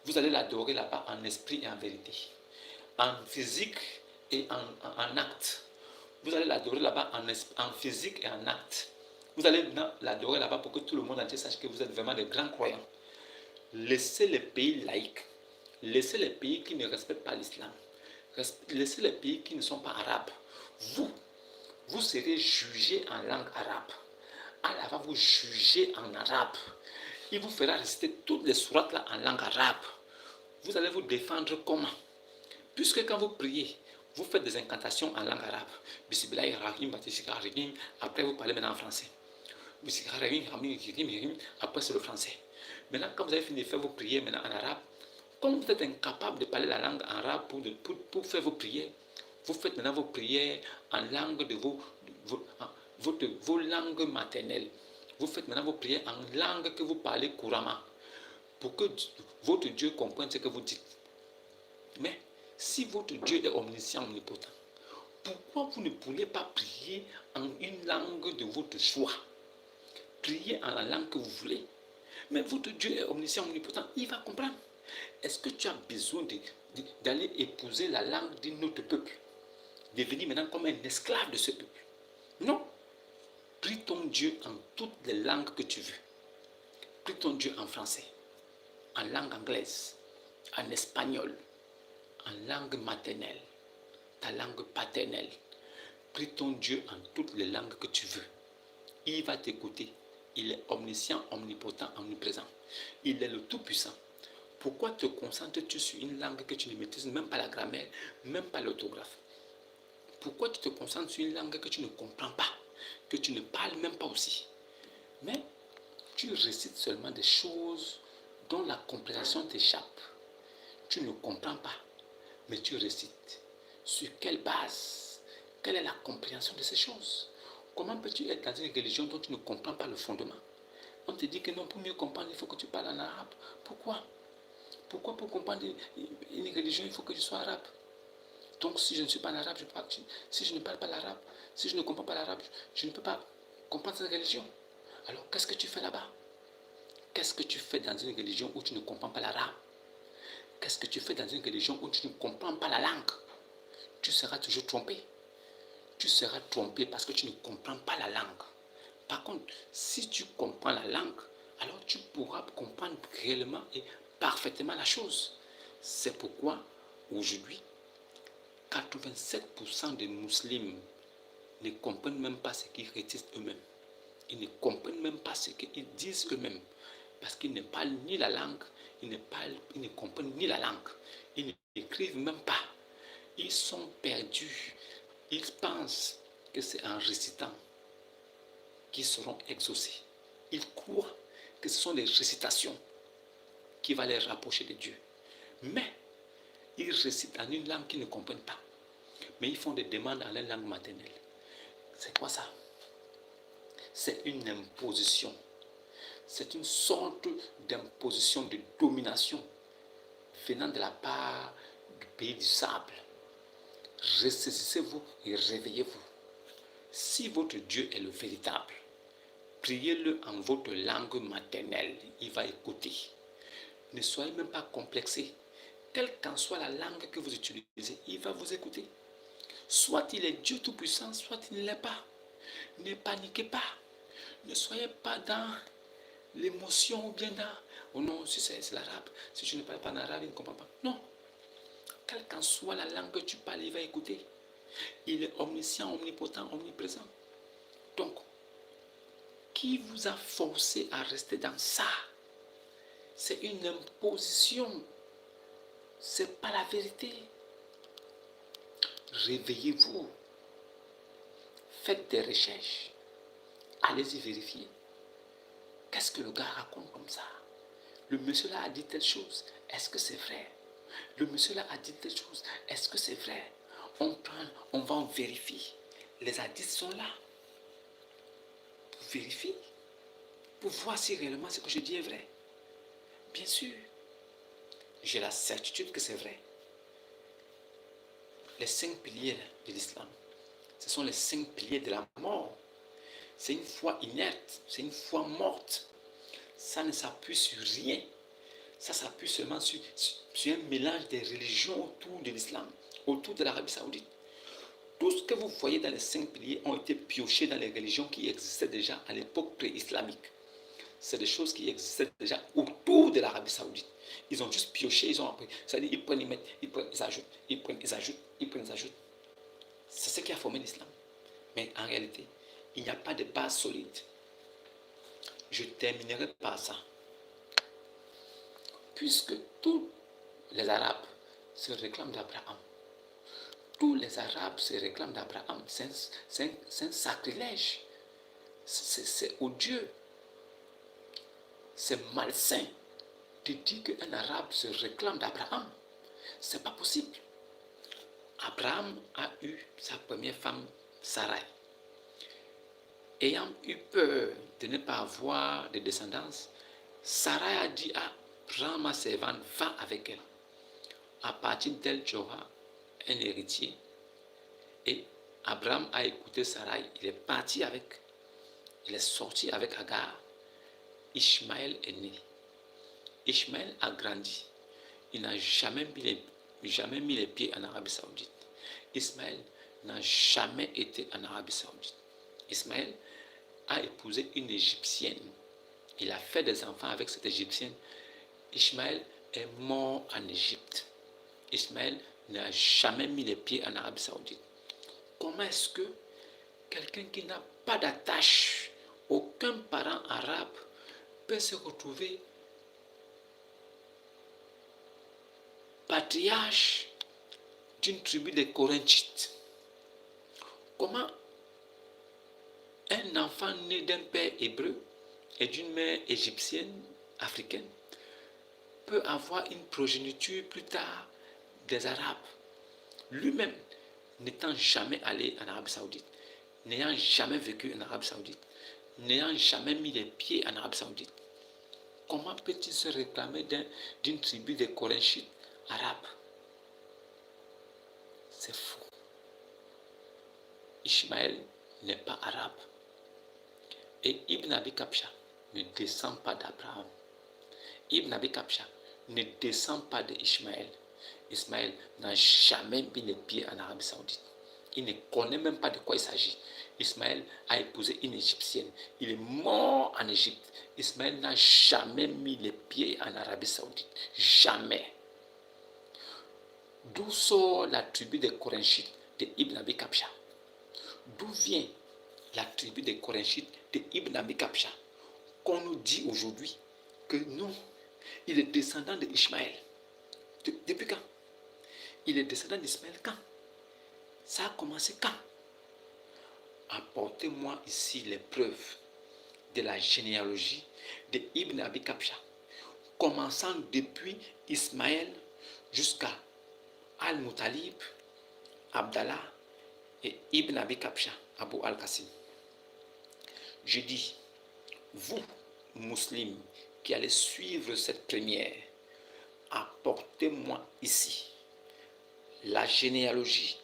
Vous allez l'adorer là-bas en esprit et en vérité, en physique et en acte. Vous allez l'adorer là-bas en physique et en acte. Vous allez l'adorer là-bas pour que tout le monde entier sache que vous êtes vraiment des grands croyants. Laissez les pays laïcs, laissez les pays qui ne respectent pas l'islam, laissez les pays qui ne sont pas arabes. Vous serez jugé en langue arabe. Allah va vous juger en arabe. Il vous fera réciter toutes les sourates là en langue arabe. Vous allez vous défendre comment? Puisque quand vous priez, vous faites des incantations en langue arabe. Après, vous parlez maintenant en français. Après, c'est le français. Maintenant, quand vous avez fini de faire vos prières maintenant en arabe, comme vous êtes incapable de parler la langue arabe pour faire vos prières, vous faites maintenant vos prières en langue de vos langues maternelles. Vous faites maintenant vos prières en langue que vous parlez couramment, pour que votre Dieu comprenne ce que vous dites. Mais si votre Dieu est omniscient, omnipotent, pourquoi vous ne pourriez pas prier en une langue de votre choix? Priez en la langue que vous voulez. Mais votre Dieu est omniscient, omnipotent, il va comprendre. Est-ce que tu as besoin d'aller épouser la langue d'un autre peuple? Devenir maintenant comme un esclave de ce peuple? Non. Prie ton Dieu en toutes les langues que tu veux. Prie ton Dieu en français, en langue anglaise, en espagnol, en langue maternelle, ta langue paternelle. Prie ton Dieu en toutes les langues que tu veux. Il va t'écouter. Il est omniscient, omnipotent, omniprésent. Il est le Tout-Puissant. Pourquoi te concentres-tu sur une langue que tu ne maîtrises même pas la grammaire, même pas l'orthographe? Pourquoi tu te concentres sur une langue que tu ne comprends pas, que tu ne parles même pas aussi? Mais tu récites seulement des choses dont la compréhension t'échappe. Tu ne comprends pas, mais tu récites. Sur quelle base? Quelle est la compréhension de ces choses? Comment peux-tu être dans une religion dont tu ne comprends pas le fondement? On te dit que non, pour mieux comprendre, il faut que tu parles en arabe. Pourquoi? Pourquoi pour comprendre une religion, il faut que je sois arabe? Donc si je ne suis pas en arabe, si je ne parle pas l'arabe, si je ne comprends pas l'arabe, je ne peux pas comprendre cette religion. Alors qu'est-ce que tu fais là-bas? Qu'est-ce que tu fais dans une religion où tu ne comprends pas l'arabe? Qu'est-ce que tu fais dans une religion où tu ne comprends pas la langue? Tu seras toujours trompé. Tu seras trompé parce que tu ne comprends pas la langue. Par contre, si tu comprends la langue, alors tu pourras comprendre réellement et parfaitement la chose. C'est pourquoi, aujourd'hui, 87% des musulmans ne comprennent même pas ce qu'ils récitent eux-mêmes. Ils ne comprennent même pas ce qu'ils disent eux-mêmes. Parce qu'ils ne parlent ni la langue, ils ne comprennent ni la langue. Ils n'écrivent même pas. Ils sont perdus. Ils pensent que c'est en récitant qu'ils seront exaucés. Ils croient que ce sont des récitations qui vont les rapprocher de Dieu. Mais ils récitent en une langue qu'ils ne comprennent pas. Mais ils font des demandes en leur langue maternelle. C'est quoi ça? C'est une imposition. C'est une sorte d'imposition de domination venant de la part du pays du sable. Ressaisissez-vous et réveillez-vous. Si votre Dieu est le véritable, priez-le en votre langue maternelle. Il va écouter. Ne soyez même pas complexés. Quelle qu'en soit la langue que vous utilisez, il va vous écouter. Soit il est Dieu Tout-Puissant, soit il ne l'est pas. Ne paniquez pas. Ne soyez pas dans l'émotion ou bien dans « Oh non, si c'est l'arabe, si tu ne parles pas en arabe, il ne comprend pas. » Non. Quelle qu'en soit la langue que tu parles, il va écouter. Il est omniscient, omnipotent, omniprésent. Donc, qui vous a forcé à rester dans ça? C'est une imposition. Ce n'est pas la vérité. Réveillez-vous. Faites des recherches. Allez-y vérifier. Qu'est-ce que le gars raconte comme ça? Le monsieur là a dit telle chose. Est-ce que c'est vrai? Le monsieur là a dit telle chose. Est-ce que c'est vrai? On prend, on va en vérifier. Les hadiths sont là. Pour vérifier. Pour voir si réellement ce que je dis est vrai. Bien sûr. J'ai la certitude que c'est vrai. Les 5 piliers de l'islam, ce sont les 5 piliers de la mort. C'est une foi inerte, c'est une foi morte. Ça ne s'appuie sur rien. Ça s'appuie seulement sur un mélange des religions autour de l'islam, autour de l'Arabie Saoudite. Tout ce que vous voyez dans les 5 piliers ont été piochés dans les religions qui existaient déjà à l'époque pré-islamique. C'est des choses qui existaient déjà autour de l'Arabie Saoudite. Ils ont juste pioché, ils ont appris. C'est-à-dire, ils prennent, ils mettent, ils prennent, ils ajoutent, ils prennent, ils ajoutent, ils prennent, ils ajoutent. C'est ce qui a formé l'islam. Mais en réalité, il n'y a pas de base solide. Je terminerai par ça. Puisque tous les Arabes se réclament d'Abraham, tous les Arabes se réclament d'Abraham, c'est un sacrilège. C'est odieux. C'est malsain de dire qu'un Arabe se réclame d'Abraham. C'est pas possible. Abraham a eu sa première femme, Sarai. Ayant eu peur de ne pas avoir de descendance, Sarai a dit à prends ma servante, va avec elle. À partir d'elle, tu auras un héritier. Et Abraham a écouté Sarai. Il est parti avec. Il est sorti avec Agar. Ishmaël est né. Ishmaël a grandi. Il n'a jamais mis les pieds en Arabie Saoudite. Ismaël n'a jamais été en Arabie Saoudite. Ismaël a épousé une Égyptienne. Il a fait des enfants avec cette Égyptienne. Ishmaël est mort en Égypte. Ismaël n'a jamais mis les pieds en Arabie Saoudite. Comment est-ce que quelqu'un qui n'a pas d'attache, aucun parent arabe, peut se retrouver patriarche d'une tribu des Corinthites? Comment un enfant né d'un père hébreu et d'une mère égyptienne, africaine, peut avoir une progéniture plus tard des Arabes, lui-même n'étant jamais allé en Arabie Saoudite, n'ayant jamais vécu en Arabie Saoudite, n'ayant jamais mis les pieds en Arabie Saoudite? Comment peut-il se réclamer d'une tribu des Corinthites arabes? C'est faux. Ishmaël n'est pas arabe. Et Ibn Abi Kabsha ne descend pas d'Abraham. Ibn Abi Kabsha ne descend pas d'Ishmaël. Ismaël n'a jamais mis les pieds en Arabie Saoudite. Il ne connaît même pas de quoi il s'agit. Ismaël a épousé une Égyptienne. Il est mort en Égypte. Ismaël n'a jamais mis les pieds en Arabie Saoudite. Jamais. D'où sort la tribu des Corinthites de Ibn Abi Kabsha? D'où vient la tribu des Corinthites de Ibn Abi Kabsha? Qu'on nous dit aujourd'hui que non, il est descendant de Ishmaël. Depuis quand? Il est descendant d'Ismaël quand? Ça a commencé quand? Apportez-moi ici les preuves de la généalogie de Ibn Abi Kabsha, commençant depuis Ismaël jusqu'à Al-Muttalib, Abdallah et Ibn Abi Kabsha, Abu Al-Qasim. Je dis, vous, musulmans, qui allez suivre cette première, apportez-moi ici la généalogie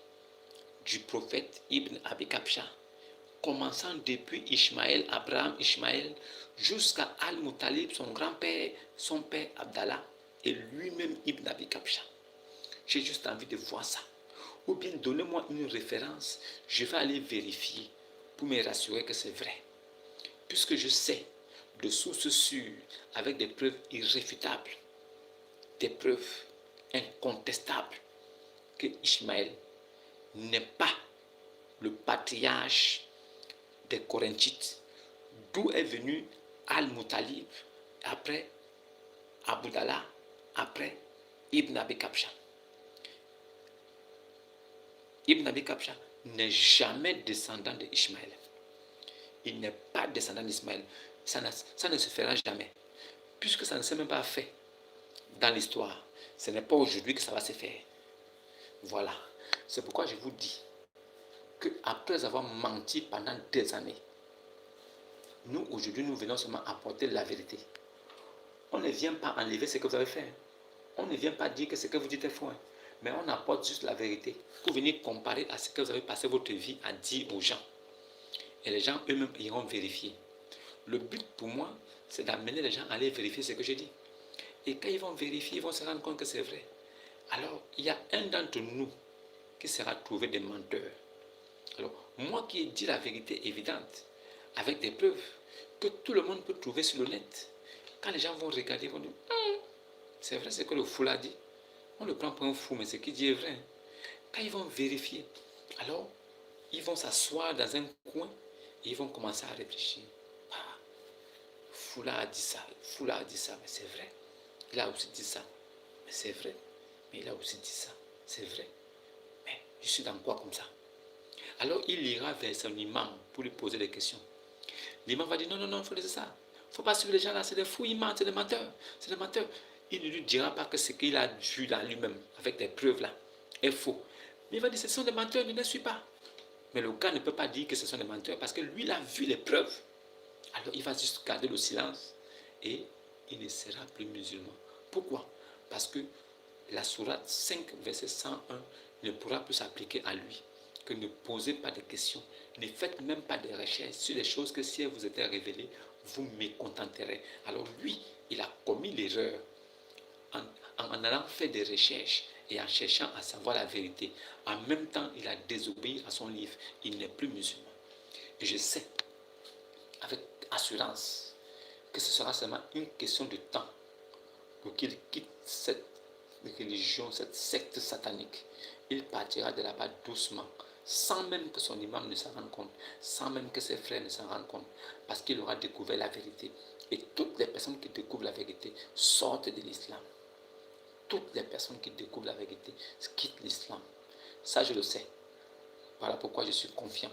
du prophète Ibn Abi Kabsha, commençant depuis Ishmaël, Abraham, Ishmaël, jusqu'à Al-Muttalib, son grand-père, son père Abdallah, et lui-même Ibn Abi Kabsha. J'ai juste envie de voir ça. Ou bien donnez-moi une référence, je vais aller vérifier pour me rassurer que c'est vrai. Puisque je sais de sources sûres, avec des preuves irréfutables, des preuves incontestables, que Ishmaël n'est pas le patriarche des Corinthites, d'où est venu Al-Muttalib, après Abdallah après Ibn Abi Kabsha. Ibn Abi Kabsha n'est jamais descendant d'Ishmaël. Il n'est pas descendant d'Ismaël. Ça ne se fera jamais. Puisque ça ne s'est même pas fait dans l'histoire. Ce n'est pas aujourd'hui que ça va se faire. Voilà. C'est pourquoi je vous dis qu'après avoir menti pendant des années, nous, aujourd'hui, nous venons seulement apporter la vérité. On ne vient pas enlever ce que vous avez fait. On ne vient pas dire que ce que vous dites est faux. Mais on apporte juste la vérité pour venir comparer à ce que vous avez passé votre vie à dire aux gens. Et les gens eux-mêmes iront vérifier. Le but pour moi, c'est d'amener les gens à aller vérifier ce que je dis. Et quand ils vont vérifier, ils vont se rendre compte que c'est vrai. Alors, il y a un d'entre nous qui sera trouvé des menteurs. Alors, moi qui ai dit la vérité évidente, avec des preuves, que tout le monde peut trouver sur le net, quand les gens vont regarder, ils vont dire, c'est vrai ce que le fou l'a dit. On le prend pour un fou, mais ce qu'il dit est vrai. Quand ils vont vérifier, alors, ils vont s'asseoir dans un coin et ils vont commencer à réfléchir. Ah, Foula a dit ça, Foula a dit ça, mais c'est vrai. Il a aussi dit ça, mais c'est vrai. Mais il a aussi dit ça, c'est vrai. Mais je suis dans quoi comme ça? Alors il ira vers son imam pour lui poser des questions. L'imam va dire non, non, non, il faut laisser ça. Il ne faut pas suivre les gens là, c'est des fous, ils mentent, c'est des menteurs. C'est des menteurs. Il ne lui dira pas que ce qu'il a vu là lui-même, avec des preuves là, est faux. Mais il va dire ce sont des menteurs, ne les suis pas. Mais le gars ne peut pas dire que ce sont des menteurs parce que lui, il a vu les preuves. Alors il va juste garder le silence et il ne sera plus musulman. Pourquoi? Parce que la sourate 5, verset 101 ne pourra plus s'appliquer à lui. Que ne posez pas de questions, ne faites même pas de recherches sur les choses que si elles vous étaient révélées, vous mécontenterez. Alors lui, il a commis l'erreur en allant faire des recherches et en cherchant à savoir la vérité. En même temps, il a désobéi à son livre. Il n'est plus musulman. Et je sais, avec assurance, que ce sera seulement une question de temps pour qu'il quitte cette religion, cette secte satanique. Il partira de là-bas doucement, sans même que son imam ne s'en rende compte, sans même que ses frères ne s'en rendent compte, parce qu'il aura découvert la vérité. Et toutes les personnes qui découvrent la vérité sortent de l'islam. Toutes les personnes qui découvrent la vérité quittent l'islam. Ça, je le sais. Voilà pourquoi je suis confiant.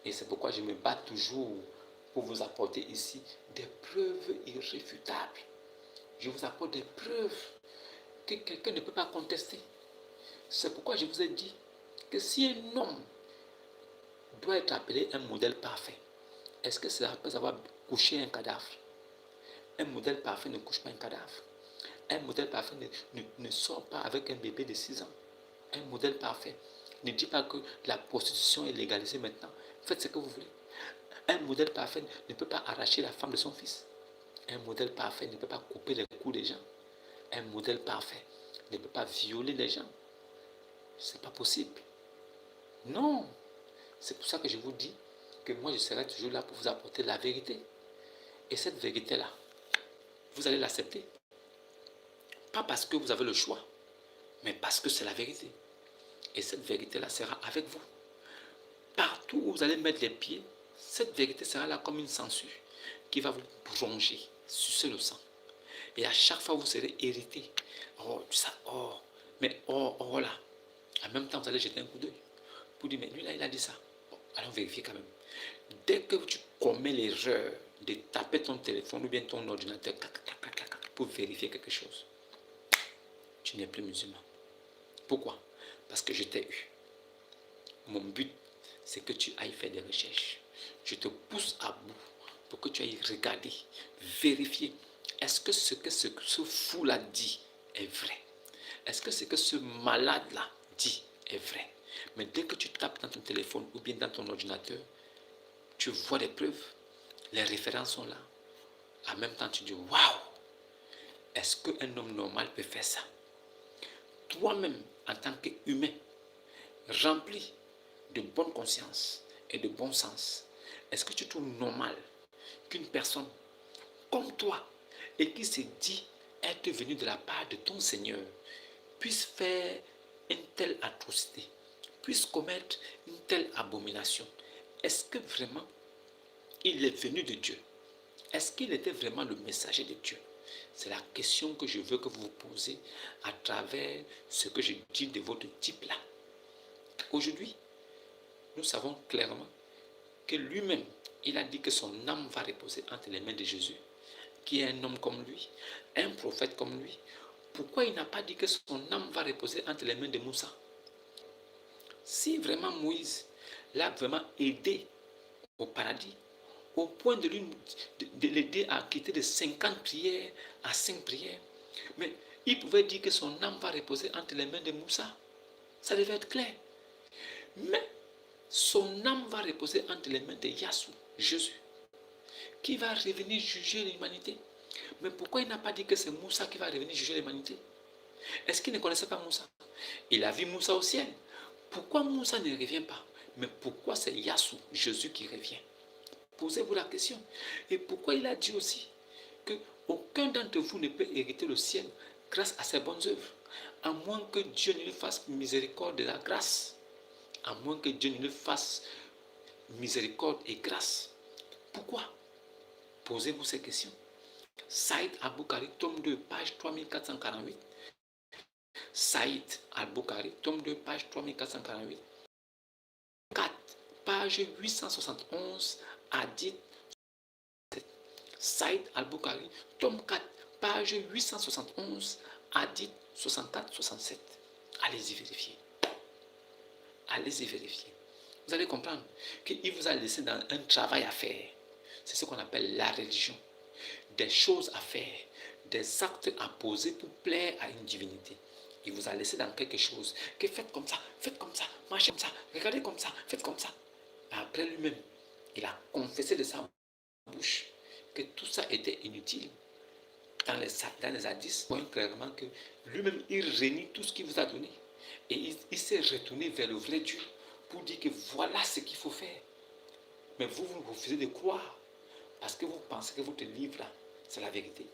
Et c'est pourquoi je me bats toujours pour vous apporter ici des preuves irréfutables. Je vous apporte des preuves que quelqu'un ne peut pas contester. C'est pourquoi je vous ai dit que si un homme doit être appelé un modèle parfait, est-ce que c'est après avoir couché un cadavre? Un modèle parfait ne couche pas un cadavre. Un modèle parfait ne sort pas avec un bébé de 6 ans. Un modèle parfait ne dit pas que la prostitution est légalisée maintenant. Faites ce que vous voulez. Un modèle parfait ne peut pas arracher la femme de son fils. Un modèle parfait ne peut pas couper les coups des gens. Un modèle parfait ne peut pas violer les gens. C'est pas possible. Non. C'est pour ça que je vous dis que moi je serai toujours là pour vous apporter la vérité. Et cette vérité-là, vous allez l'accepter. Pas parce que vous avez le choix, mais parce que c'est la vérité. Et cette vérité-là sera avec vous. Partout où vous allez mettre les pieds, cette vérité sera là comme une censure qui va vous ronger, sucer le sang. Et à chaque fois, vous serez irrité. Oh, ça, oh, mais oh, oh là. En même temps, vous allez jeter un coup d'œil pour dire, mais lui là, il a dit ça. Bon, allons vérifier quand même. Dès que tu commets l'erreur de taper ton téléphone ou bien ton ordinateur pour vérifier quelque chose, tu n'es plus musulman. Pourquoi? Parce que je t'ai eu. Mon but, c'est que tu ailles faire des recherches. Je te pousse à bout pour que tu ailles regarder, vérifier. Est-ce que ce fou-là dit est vrai? Est-ce que ce que ce malade-là dit est vrai? Mais dès que tu tapes dans ton téléphone ou bien dans ton ordinateur, tu vois les preuves, les références sont là. En même temps, tu dis, waouh, est-ce qu'un homme normal peut faire ça? Toi-même, en tant qu'humain, rempli de bonne conscience et de bon sens, est-ce que tu trouves normal qu'une personne comme toi et qui se dit être venue de la part de ton Seigneur puisse faire une telle atrocité, puisse commettre une telle abomination? Est-ce que vraiment il est venu de Dieu? Est-ce qu'il était vraiment le messager de Dieu? C'est la question que je veux que vous vous posez à travers ce que je dis de votre type là. Aujourd'hui, nous savons clairement que lui-même, il a dit que son âme va reposer entre les mains de Jésus, qui est un homme comme lui, un prophète comme lui. Pourquoi il n'a pas dit que son âme va reposer entre les mains de Moussa? Si vraiment Moïse l'a vraiment aidé au paradis, au point de l'aider à quitter de 50 prières à 5 prières, mais il pouvait dire que son âme va reposer entre les mains de Moussa. Ça devait être clair. Mais son âme va reposer entre les mains de Yassou, Jésus, qui va revenir juger l'humanité. Mais pourquoi il n'a pas dit que c'est Moussa qui va revenir juger l'humanité? Est-ce qu'il ne connaissait pas Moussa? Il a vu Moussa au ciel. Pourquoi Moussa ne revient pas? Mais pourquoi c'est Yassou, Jésus, qui revient? Posez-vous la question. Et pourquoi il a dit aussi que aucun d'entre vous ne peut hériter le ciel grâce à ses bonnes œuvres, à moins que Dieu ne lui fasse miséricorde de la grâce, à moins que Dieu ne lui fasse miséricorde et grâce. Pourquoi? Posez-vous ces questions. Saïd Al-Bukhari, tome 2, page 3448. Saïd Al-Bukhari, tome 2, page 3448. 4, page 871, hadith. Saïd Al-Bukhari, tome 4, page 871, hadith 64-67. Allez-y vérifier. Allez-y vérifier. Vous allez comprendre qu'il vous a laissé dans un travail à faire. C'est ce qu'on appelle la religion. Des choses à faire, des actes à poser pour plaire à une divinité. Il vous a laissé dans quelque chose que faites comme ça, marchez comme ça, regardez comme ça, faites comme ça. Après lui-même, il a confessé de sa bouche que tout ça était inutile. Dans les hadiths, on voit clairement que lui-même, il renie tout ce qu'il vous a donné. Et il s'est retourné vers le vrai Dieu pour dire que voilà ce qu'il faut faire. Mais vous refusez de croire parce que vous pensez que votre livre là, c'est la vérité.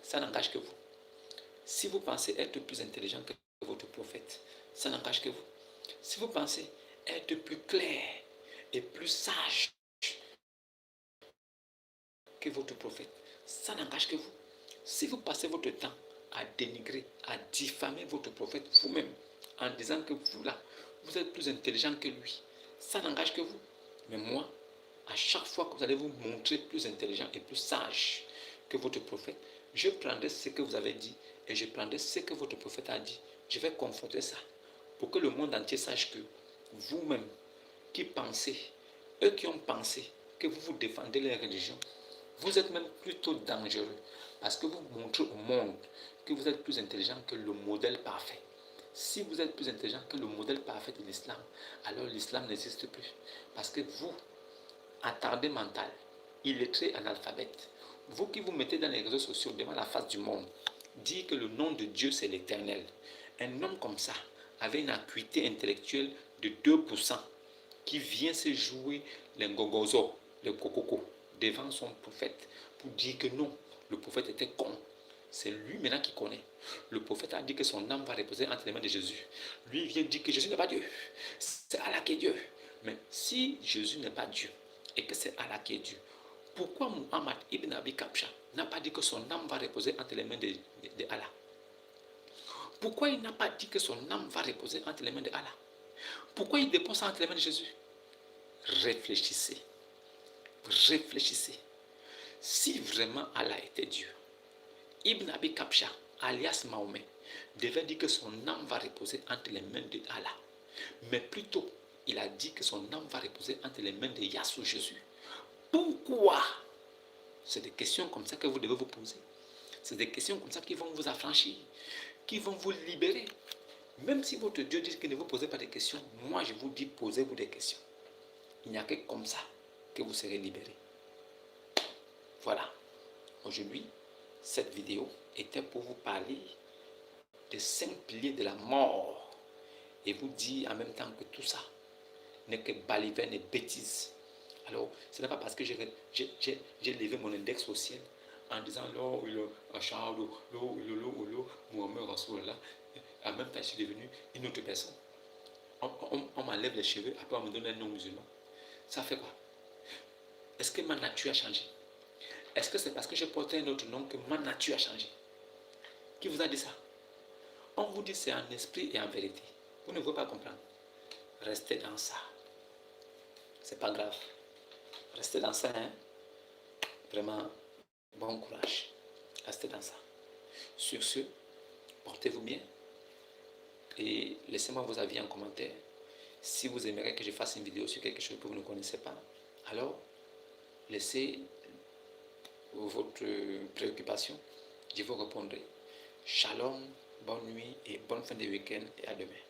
Ça n'engage que vous. Si vous pensez être plus intelligent que votre prophète, ça n'engage que vous. Si vous pensez être plus clair et plus sage que votre prophète, ça n'engage que vous. Si vous passez votre temps à dénigrer, à diffamer votre prophète vous-même, en disant que vous là, vous êtes plus intelligent que lui, ça n'engage que vous. Mais moi, à chaque fois que vous allez vous montrer plus intelligent et plus sage que votre prophète, je prendrai ce que vous avez dit et je prendrai ce que votre prophète a dit. Je vais confronter ça pour que le monde entier sache que vous-même qui pensez, eux qui ont pensé que vous défendez leur religion, vous êtes même plutôt dangereux parce que vous montrez au monde que vous êtes plus intelligent que le modèle parfait. Si vous êtes plus intelligent que le modèle parfait de l'islam, alors l'islam n'existe plus. Parce que vous, attardé mental, illettré analphabète, vous qui vous mettez dans les réseaux sociaux devant la face du monde, dire que le nom de Dieu c'est l'éternel. Un homme comme ça, avec une acuité intellectuelle de 2%, qui vient se jouer les gogozo, les kokoko, devant son prophète, pour dire que non, le prophète était con. C'est lui maintenant qui connaît. Le prophète a dit que son âme va reposer entre les mains de Jésus. Lui vient dire que Jésus n'est pas Dieu. C'est Allah qui est Dieu. Mais si Jésus n'est pas Dieu et que c'est Allah qui est Dieu, pourquoi Muhammad ibn Abi Kabsha n'a pas dit que son âme va reposer entre les mains de Allah? Pourquoi il n'a pas dit que son âme va reposer entre les mains de Allah? Pourquoi il dépose entre les mains de Jésus? Réfléchissez. Réfléchissez. Si vraiment Allah était Dieu, Ibn Abi Kabsha, alias Mahomet, devait dire que son âme va reposer entre les mains de Allah. Mais plutôt, il a dit que son âme va reposer entre les mains de Yassou Jésus. Pourquoi? C'est des questions comme ça que vous devez vous poser. C'est des questions comme ça qui vont vous affranchir, qui vont vous libérer. Même si votre Dieu dit qu'il ne vous posez pas de questions, moi je vous dis posez-vous des questions. Il n'y a que comme ça que vous serez libérés. Voilà. Aujourd'hui, cette vidéo était pour vous parler des 5 piliers de la mort et vous dire en même temps que tout ça n'est que baliverne et bêtise. Alors, ce n'est pas parce que j'ai levé mon index au ciel en disant l'eau, Mohamed Rasoulullah, en même temps je suis devenu une autre personne. On m'enlève les cheveux, après on me donne un nom musulman. Ça fait quoi? Est-ce que ma nature a changé? Est-ce que c'est parce que j'ai porté un autre nom que ma nature a changé? Qui vous a dit ça? On vous dit c'est en esprit et en vérité. Vous ne pouvez pas comprendre. Restez dans ça. C'est pas grave. Restez dans ça, hein. Vraiment, bon courage. Restez dans ça. Sur ce, portez-vous bien et laissez-moi vos avis en commentaire. Si vous aimeriez que je fasse une vidéo sur quelque chose que vous ne connaissez pas, alors laissez votre préoccupation. Je vous répondrai. Shalom, bonne nuit et bonne fin de week-end et à demain.